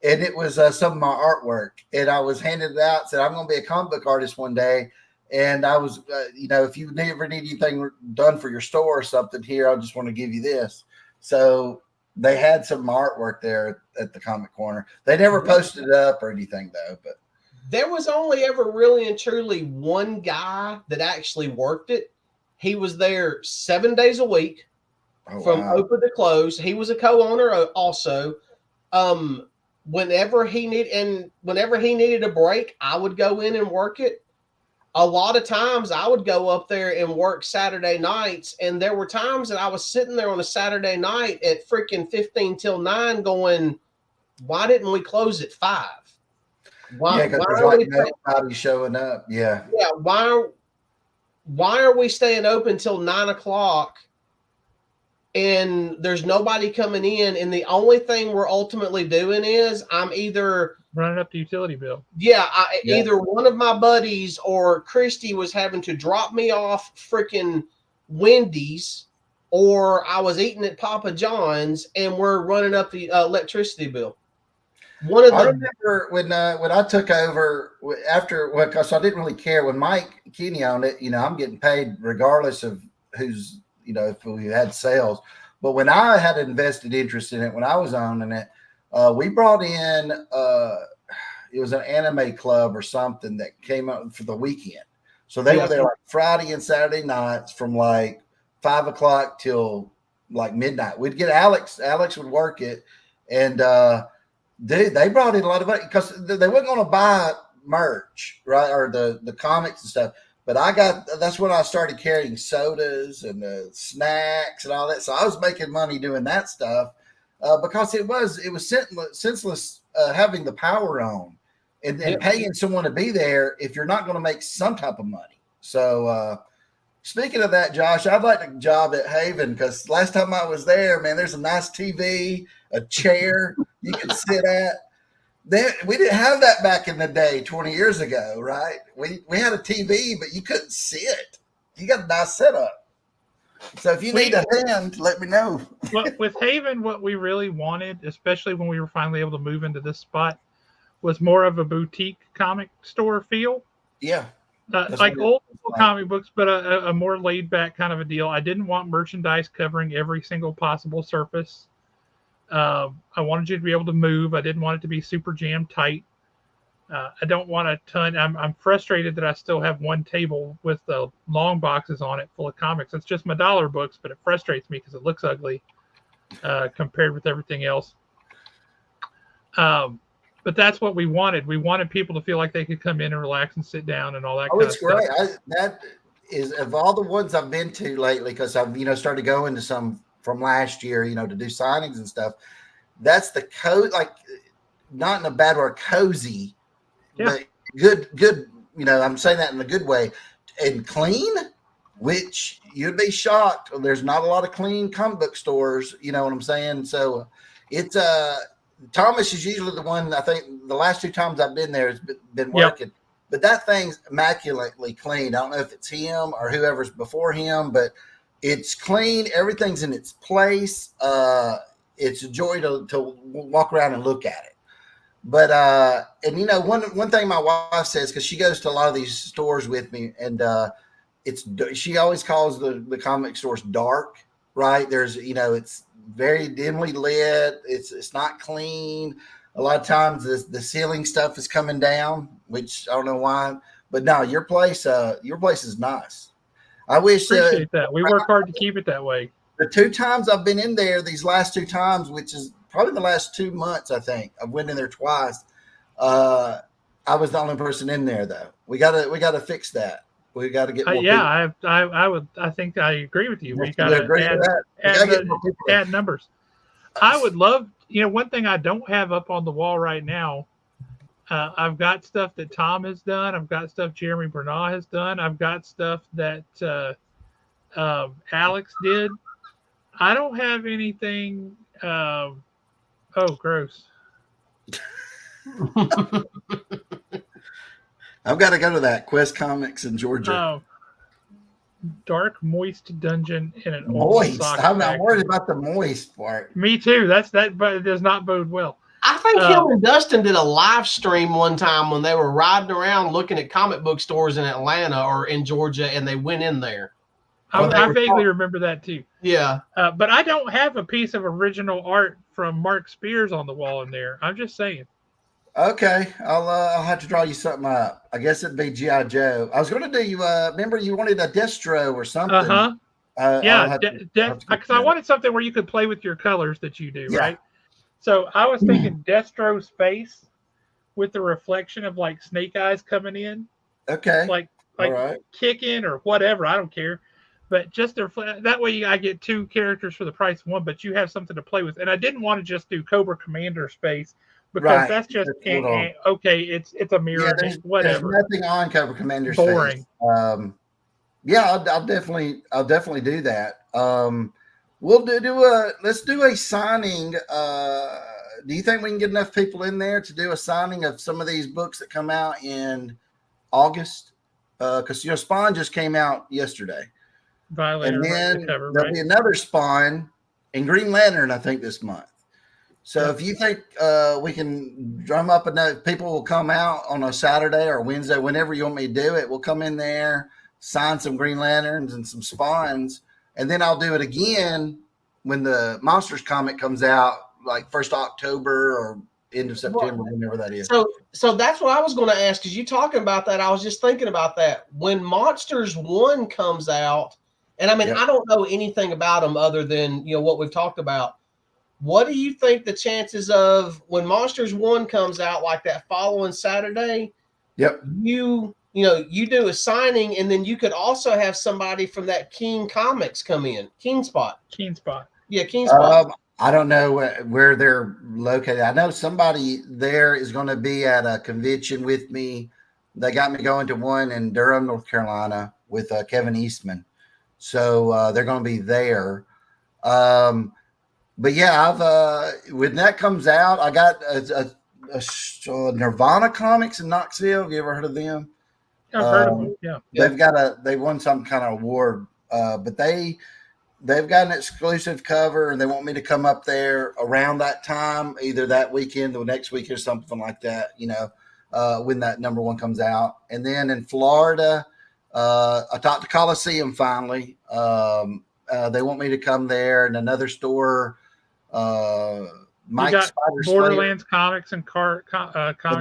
And it was some of my artwork. And I was handed it out, said, I'm going to be a comic book artist one day. And I was, if you ever need anything done for your store or something here, I just want to give you this. So they had some of my artwork there at the Comic Corner. They never posted it up or anything, though. But there was only ever really and truly one guy that actually worked it. He was there 7 days a week from open to close. He was a co-owner also. Whenever he needed a break, I would go in and work it. A lot of times I would go up there and work Saturday nights. And there were times that I was sitting there on a Saturday night at freaking 15 till 9 going, why didn't we close at 5? Why because there's nobody showing up. Yeah. Yeah. Why are we staying open till 9 o'clock and there's nobody coming in? And the only thing we're ultimately doing is I'm either running up the utility bill. Yeah. Either one of my buddies or Christy was having to drop me off freaking Wendy's, or I was eating at Papa John's and we're running up the electricity bill. I remember when I took over because I didn't really care when Mike Keeney owned it. I'm getting paid regardless of who's, if we had sales. But when I had invested interest in it, when I was owning it, we brought in it was an anime club or something that came out for the weekend. So they were there like Friday and Saturday nights from like 5 o'clock till like midnight. We'd get Alex. Alex would work it, and dude, they brought in a lot of money because they weren't going to buy merch, right, or the comics and stuff. But that's when I started carrying sodas and snacks and all that. So I was making money doing that stuff because it was senseless having the power on and paying someone to be there if you're not going to make some type of money. So speaking of that, Josh, I'd like a job at Haven because last time I was there, man, there's a nice TV, a chair you can sit at. We didn't have that back in the day 20 years ago, right? We had a TV, but you couldn't sit. You got a nice setup. So if you need a hand, let me know. Well, with Haven, what we really wanted, especially when we were finally able to move into this spot, was more of a boutique comic store feel. Yeah. Like old comic books, but a more laid back kind of a deal. I didn't want merchandise covering every single possible surface. I wanted you to be able to move. I didn't want it to be super jam tight. I don't want a ton. I'm frustrated that I still have one table with the long boxes on it full of comics. It's just my dollar books, but it frustrates me because it looks ugly compared with everything else. But that's what we wanted. We wanted people to feel like they could come in and relax and sit down and all that kind of stuff. It's great. That is, of all the ones I've been to lately, because I've started going to some from last year, to do signings and stuff. That's the not in a bad word, cozy, but good. I'm saying that in a good way, and clean, which you'd be shocked. There's not a lot of clean comic book stores. You know what I'm saying? So it's Thomas is usually the one. I think the last 2 times I've been there has been working, but that thing's immaculately clean. I don't know if it's him or whoever's before him, but It's clean. Everything's in its place. It's a joy to walk around and look at it. But and you know, one thing my wife says, because she goes to a lot of these stores with me, and she always calls the comic stores dark, right? There's, you know, it's very dimly lit. It's not clean. A lot of times the ceiling stuff is coming down, which I don't know why. But no, your place is nice. I wish Appreciate that. We work hard to keep it that way. the 2 times I've been in there, these last 2 times, which is probably the last 2 months, I think I've went in there twice. I was the only person in there though. We gotta fix that. We got to get more Yeah, people. I think I agree with you. We You got to agree with that? We gotta get more people. add numbers. I would love, one thing I don't have up on the wall right now. I've got stuff that Tom has done. I've got stuff Jeremy Bernal has done. I've got stuff that Alex did. I don't have anything. Oh, gross. I've got to go to that Quest Comics in Georgia. Dark, moist dungeon in an old sock I'm not factory. worried about the moist part. Me too. That, but it does not bode well. I think him and Dustin did a live stream one time when they were riding around looking at comic book stores in Atlanta or in Georgia, and they went in there. I vaguely remember that too. Yeah. But I don't have a piece of original art from Mark Spears on the wall in there. I'm just saying. Okay, I'll have to draw you something up. I guess it'd be G.I. Joe. I was going to do you. Remember, you wanted a Destro or something. Yeah, because I wanted something where you could play with your colors that you do, right? So I was thinking Destro's face with the reflection of like Snake Eyes coming in. Okay. Like right. kicking or whatever. I don't care. But just that way I get 2 characters for the price of 1, but you have something to play with. And I didn't want to just do Cobra Commander's face because that's just okay. It's a mirror. Yeah, whatever. There's nothing on Cobra Commander's boring. Face. Yeah, I'll definitely do that. We'll let's do a signing. Do you think we can get enough people in there to do a signing of some of these books that come out in August? Because Spawn just came out yesterday. Violator, and then cover, there'll be another Spawn and Green Lantern, I think, this month. So if you think we can drum up enough, people will come out on a Saturday or Wednesday, whenever you want me to do it. We'll come in there, sign some Green Lanterns and some Spawns, and then I'll do it again when the Monsters comic comes out, like 1st October or end of September, whenever that is. So that's what I was going to ask, because you talking about that. I was just thinking about that. When Monsters 1 comes out, and I mean, I don't know anything about them other than, what we've talked about. What do you think the chances of when Monsters 1 comes out, like that following Saturday? Yep. You do a signing, and then you could also have somebody from that King Comics come in. King Spot. Yeah, King Spot. I don't know where they're located. I know somebody there is going to be at a convention with me. They got me going to one in Durham, North Carolina with Kevin Eastman. So they're going to be there. But yeah, when that comes out, I got a Nirvana Comics in Knoxville. Have you ever heard of them? I've heard of them. Yeah. They won some kind of award, but they've got an exclusive cover, and they want me to come up there around that time, either that weekend or next week or something like that. When that #1 comes out, and then in Florida, I talked to Coliseum finally. They want me to come there, and another store. Mike Spider Borderlands Comics and Comics.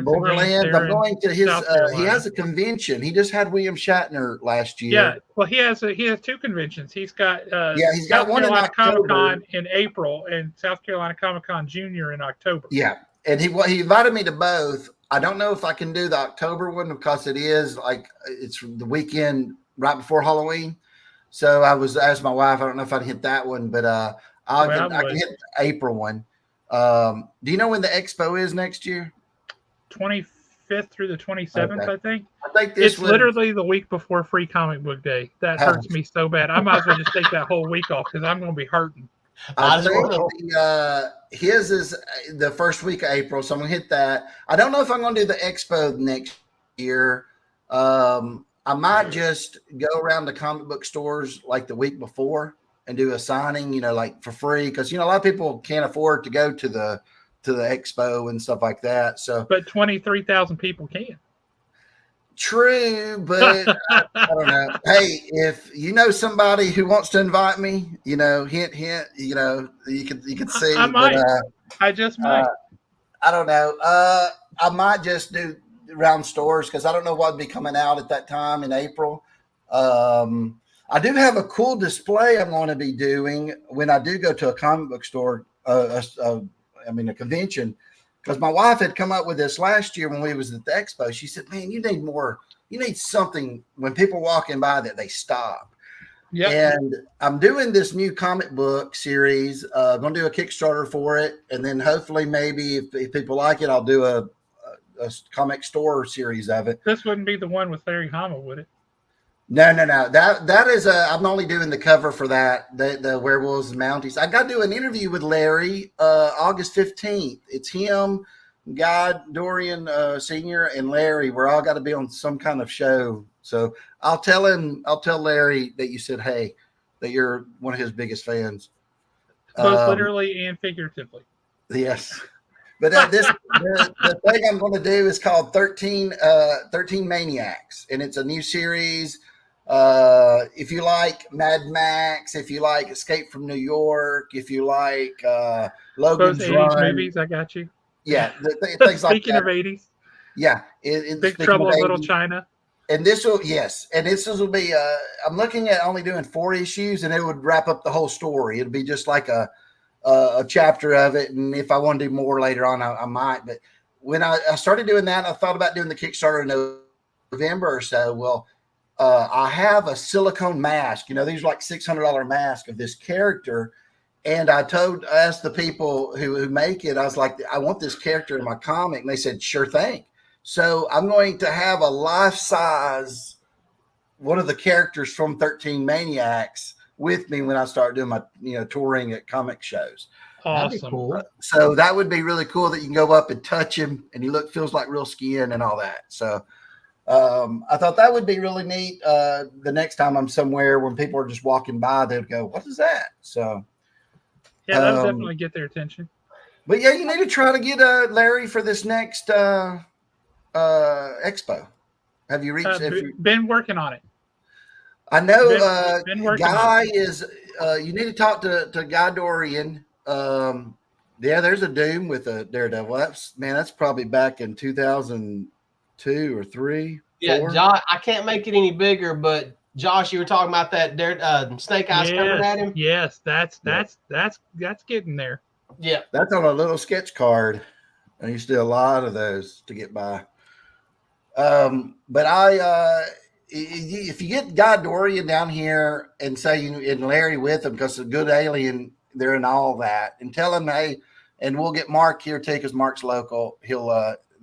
Borderlands. I'm going to his. He has a convention. He just had William Shatner last year. Yeah, well, he has 2 conventions. He's got he's got one in October. Comic Con in April and South Carolina Comic Con Junior in October. Yeah, and he invited me to both. I don't know if I can do the October one because it's the weekend right before Halloween. So I was asked my wife. I don't know if I'd hit that one, but I can hit the April one. Do you know when the expo is next year? 25th through the 27th, I think. I think it's literally the week before Free Comic Book Day. That hurts me so bad. I might as well just take that whole week off because I'm going to be hurting. I think his is the first week of April, so I'm going to hit that. I don't know if I'm going to do the expo next year. I might just go around the comic book stores like the week before and do a signing, like for free. Cause a lot of people can't afford to go to the expo and stuff like that. So, but 23,000 people can. True, but I don't know. Hey, if you know somebody who wants to invite me, hint, hint, you could see. I might. I just might. I don't know. I might just do around stores because I don't know what'd be coming out at that time in April. I do have a cool display I'm going to be doing when I do go to a comic book store. A convention. Because my wife had come up with this last year when we was at the expo. She said, "Man, you need something when people walking by that they stop." Yeah. And I'm doing this new comic book series. Going to do a Kickstarter for it, and then hopefully maybe if people like it, I'll do a comic store series of it. This wouldn't be the one with Larry Hama, would it? No. That is I'm only doing the cover for that. The Werewolves and Mounties. I got to do an interview with Larry August 15th. It's him, Guy Dorian Sr. and Larry. We're all got to be on some kind of show. So I'll tell Larry that you said, hey, that you're one of his biggest fans. Both literally and figuratively. Yes. But the thing I'm going to do is called 13 Maniacs, and it's a new series. If you like Mad Max, if you like Escape from New York, if you like Logan's Both 80s Run, movies, I got you. Yeah, things like Speaking that. of 80s, yeah, Big Trouble in Little China. And this will be. I'm looking at only doing 4 issues, and it would wrap up the whole story. It'd be just like a chapter of it, and if I want to do more later on, I might. But when I started doing that, I thought about doing the Kickstarter in November or so. Well, I have a silicone mask. These are like $600 mask of this character. And I asked the people who make it, I was like, I want this character in my comic. And they said, sure thing. So I'm going to have a life-size one of the characters from 13 Maniacs with me when I start doing my, touring at comic shows. Awesome. That'd be cool. So that would be really cool that you can go up and touch him and he feels like real skin and all that. So I thought that would be really neat. The next time I'm somewhere when people are just walking by, they'd go, what is that? So yeah, that'll definitely get their attention. But yeah, you need to try to get Larry for this next expo. Have you reached? Been working on it. I know. Been working Guy is. You need to talk to Guy Dorian. Yeah, there's a Doom with a Daredevil. That's probably back in 2002 or 3. Yeah, 4. Josh, I can't make it any bigger, but Josh, you were talking about that Snake Eyes coming at him. Yes, that's getting there. Yeah, that's on a little sketch card. I used to do a lot of those to get by. But if you get Guy Dorian down here and say and Larry with him, because a good alien, they're in all that, and tell him, hey, and we'll get Mark here too, because Mark's local.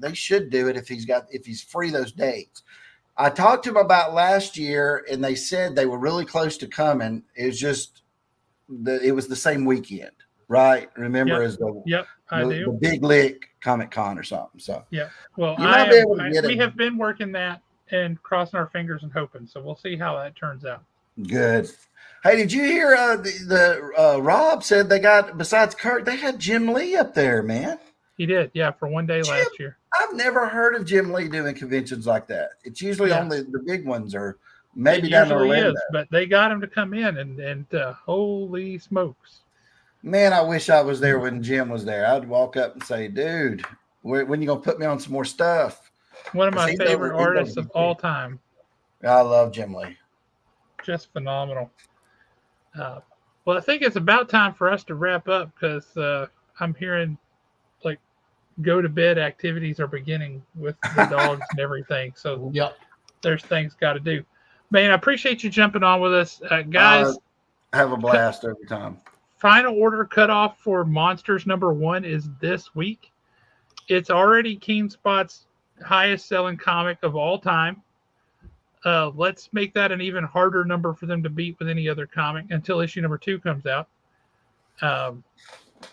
They should do it if he's free those dates. I talked to him about last year, and they said they were really close to coming. It was just it was the same weekend, right? Remember, as the Big Lick Comic Con or something. So yeah, well, we have been working that and crossing our fingers and hoping. So we'll see how that turns out. Good. Hey, did you hear Rob said they got, besides Kurt, they had Jim Lee up there, man? He did, yeah, for one day last year. I've never heard of Jim Lee doing conventions like that. It's usually only the big ones, or maybe down in Orlando. But they got him to come in, and holy smokes. Man, I wish I was there when Jim was there. I'd walk up and say, dude, when you going to put me on some more stuff? One of my favorite artists of all time. I love Jim Lee. Just phenomenal. Well, I think it's about time for us to wrap up, because I'm hearing like go to bed activities are beginning with the dogs and everything. So there's things got to do. Man, I appreciate you jumping on with us, guys. Have a blast every time. Final order cutoff for Monsters #1 is this week. It's already KeenSpot's highest selling comic of all time. Let's make that an even harder number for them to beat with any other comic until issue #2 comes out.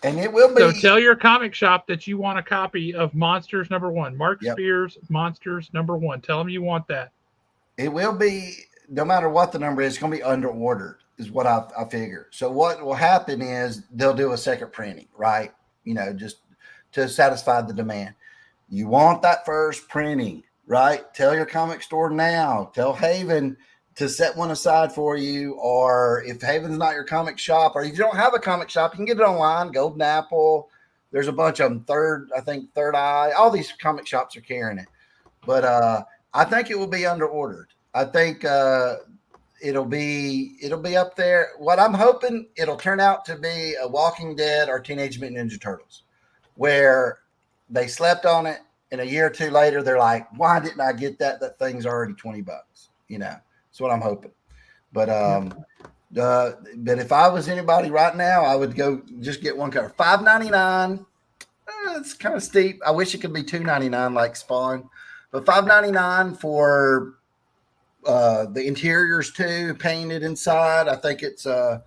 And it will be. So tell your comic shop that you want a copy of Monsters #1. Mark Spears, Monsters #1. Tell them you want that. It will be, no matter what the number is, it's going to be under ordered, is what I figure. So what will happen is they'll do a second printing, right? Just to satisfy the demand. You want that first printing, right? Tell your comic store now. Tell Haven to set one aside for you. Or if Haven's not your comic shop, or if you don't have a comic shop, you can get it online. Golden Apple. There's a bunch of them. Third Eye. All these comic shops are carrying it. But I think it will be under ordered. I think it'll be up there. What I'm hoping it'll turn out to be a Walking Dead or Teenage Mutant Ninja Turtles, where they slept on it, and a year or two later they're like, "Why didn't I get that? That thing's already $20." That's what I'm hoping. But but if I was anybody right now, I would go just get one cover. $5.99. It's kind of steep. I wish it could be $2.99 like Spawn. But $5.99 for the interiors too, painted inside. I think it's a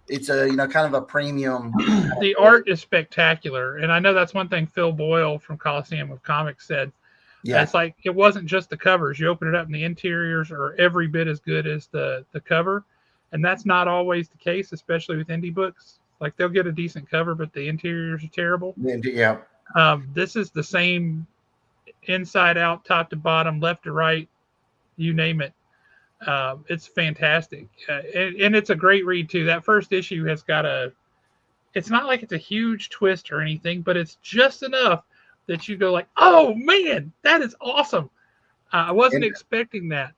kind of a premium. The art is spectacular, and I know that's one thing Phil Boyle from Coliseum of Comics said. Yeah, it's like it wasn't just the covers. You open it up, and the interiors are every bit as good as the cover, and that's not always the case, especially with indie books. Like they'll get a decent cover, but the interiors are terrible. Yeah. This is the same. Inside out, top to bottom, left to right, you name it. It's fantastic. And it's a great read, too. That first issue has got it's not like it's a huge twist or anything, but it's just enough that you go like, oh, man, that is awesome. I wasn't expecting that.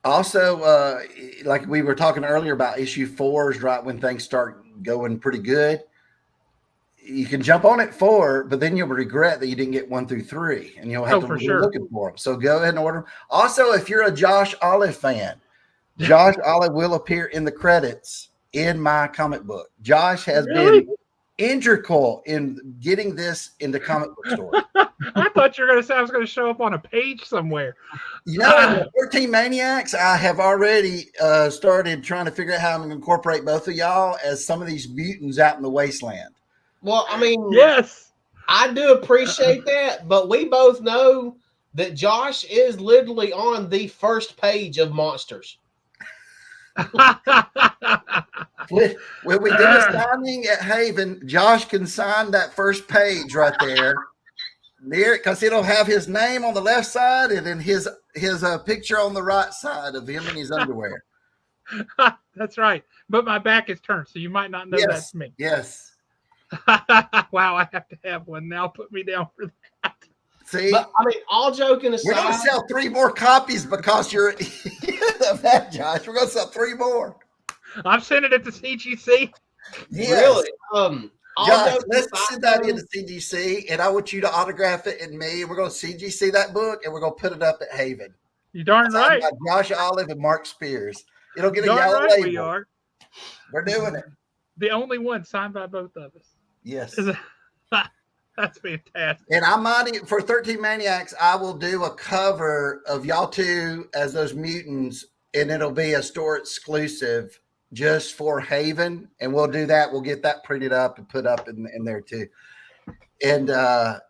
Also, like we were talking earlier about issue 4s, right when things start going pretty good. You can jump on it 4, but then you'll regret that you didn't get 1 through 3, and you'll have to be looking for them. So go ahead and order them. Also, if you're a Josh Olive fan, Josh Olive will appear in the credits in my comic book. Josh has been integral in getting this in the comic book store. I thought you were going to say I was going to show up on a page somewhere. In the 13 Maniacs, I have already started trying to figure out how I'm going to incorporate both of y'all as some of these mutants out in the wasteland. Well, I mean, yes, I do appreciate that, but we both know that Josh is literally on the first page of Monsters. When we do a signing at Haven, Josh can sign that first page right there, near because it'll have his name on the left side and then his picture on the right side of him in his underwear. That's right, but my back is turned, so you might not know that's me. Yes. Wow, I have to have one now. Put me down for that. See, but, I mean, all joking aside, we're going to sell 3 more copies because you're of that, Josh. We're going to sell 3 more. I'm sending it to CGC. Yes. Really? Josh, let's send that into CGC, and I want you to autograph it and me. We're going to CGC that book, and we're going to put it up at Haven. You darn right. Josh Olive and Mark Spears. It'll get a darn yellow right label. We are. We're doing it. The only one signed by both of us. Yes. That's fantastic. And I might, for 13 Maniacs, I will do a cover of y'all 2 as those mutants, and it'll be a store exclusive just for Haven. And we'll do that. We'll get that printed up and put up in there too. And that's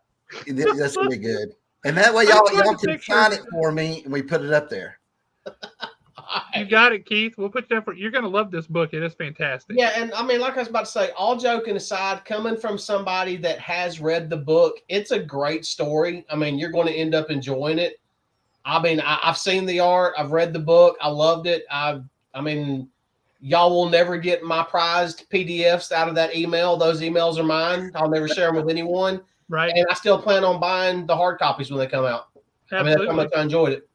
going to be good. And that way y'all can sign it for me, and we put it up there. You got it, Keith. We'll put that for you're going to love this book. It is fantastic. Yeah, and I mean, like I was about to say, all joking aside, coming from somebody that has read the book, it's a great story. I mean, you're going to end up enjoying it. I mean, I've seen the art. I've read the book. I loved it. I mean, y'all will never get my prized PDFs out of that email. Those emails are mine. I'll never share them with anyone. Right. And I still plan on buying the hard copies when they come out. Absolutely. I mean, that's how much I enjoyed it.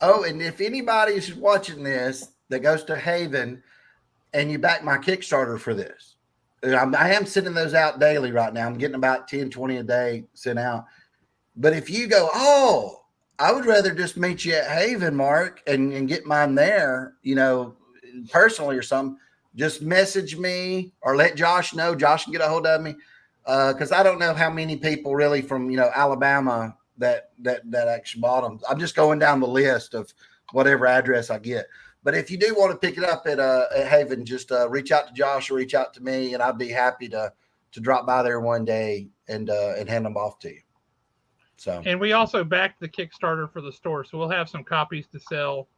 Oh, and if anybody is watching this that goes to Haven and you back my Kickstarter for this, I am sending those out daily right now. I'm getting about 10, 20 a day sent out. But if you go, oh, I would rather just meet you at Haven, Mark, and get mine there, personally or something, just message me or let Josh know. Josh can get a hold of me because I don't know how many people really from, Alabama that actually bought them. I'm just going down the list of whatever address I get. But if you do want to pick it up at Haven, just reach out to Josh or reach out to me, and I'd be happy to drop by there one day and hand them off to you. So, And we also backed the Kickstarter for the store, so we'll have some copies to sell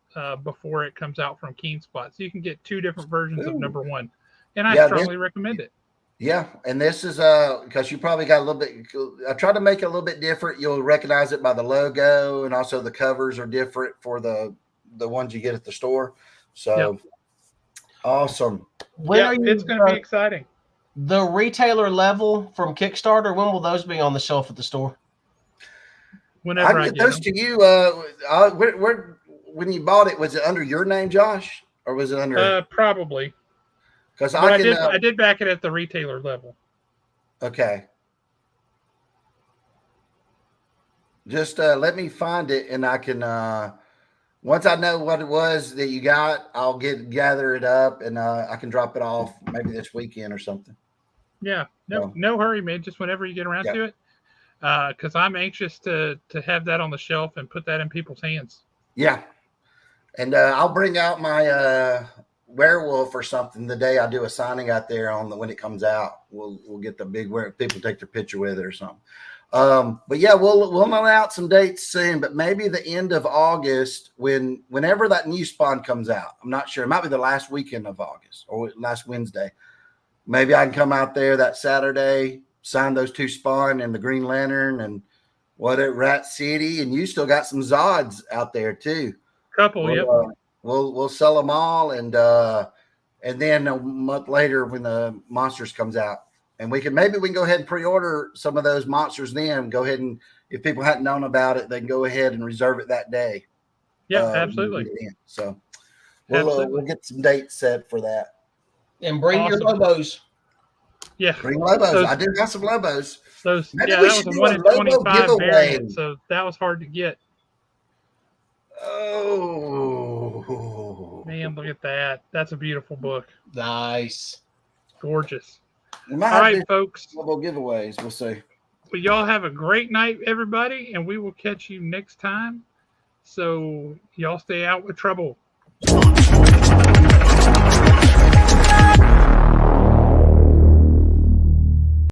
before it comes out from Keen Spot. So you can get 2 different versions of number 1, and I strongly recommend it. Yeah, and this is because you probably got a little bit. I tried to make it a little bit different. You'll recognize it by the logo, and also the covers are different for the ones you get at the store. So awesome! It's going to be exciting. The retailer level from Kickstarter, when will those be on the shelf at the store? Whenever I get those to you. Where when you bought it, was it under your name, Josh, or was it under? Probably. Because I did back it at the retailer level. Okay. Just let me find it, and I can. Once I know what it was that you got, I'll gather it up, and I can drop it off maybe this weekend or something. Yeah. No hurry, man. Just whenever you get around to it, because I'm anxious to have that on the shelf and put that in people's hands. Yeah, and I'll bring out my werewolf or something the day I do a signing out there when it comes out. We'll get the big people take their picture with it or something. But yeah, we'll announce some dates soon, but maybe the end of August whenever that new spawn comes out. I'm not sure. It might be the last weekend of August or last Wednesday. Maybe I can come out there that Saturday, sign those 2 spawn and the Green Lantern and Rat City, and you still got some Zods out there too. Couple, yep. We'll sell them all, and then a month later when the Monsters comes out, and we can go ahead and pre-order some of those Monsters. Then go ahead and if people hadn't known about it, they can go ahead and reserve it that day. Yeah, absolutely. So we'll get some dates set for that. And bring your Lobos. Yeah, bring Lobos. I do got some Lobos. That was a 1 in 25 variant, so that was hard to get. Oh man, look at that! That's a beautiful book. Nice, gorgeous. All right, folks. Lobo giveaways. We'll see. But y'all have a great night, everybody, and we will catch you next time. So y'all stay out with trouble.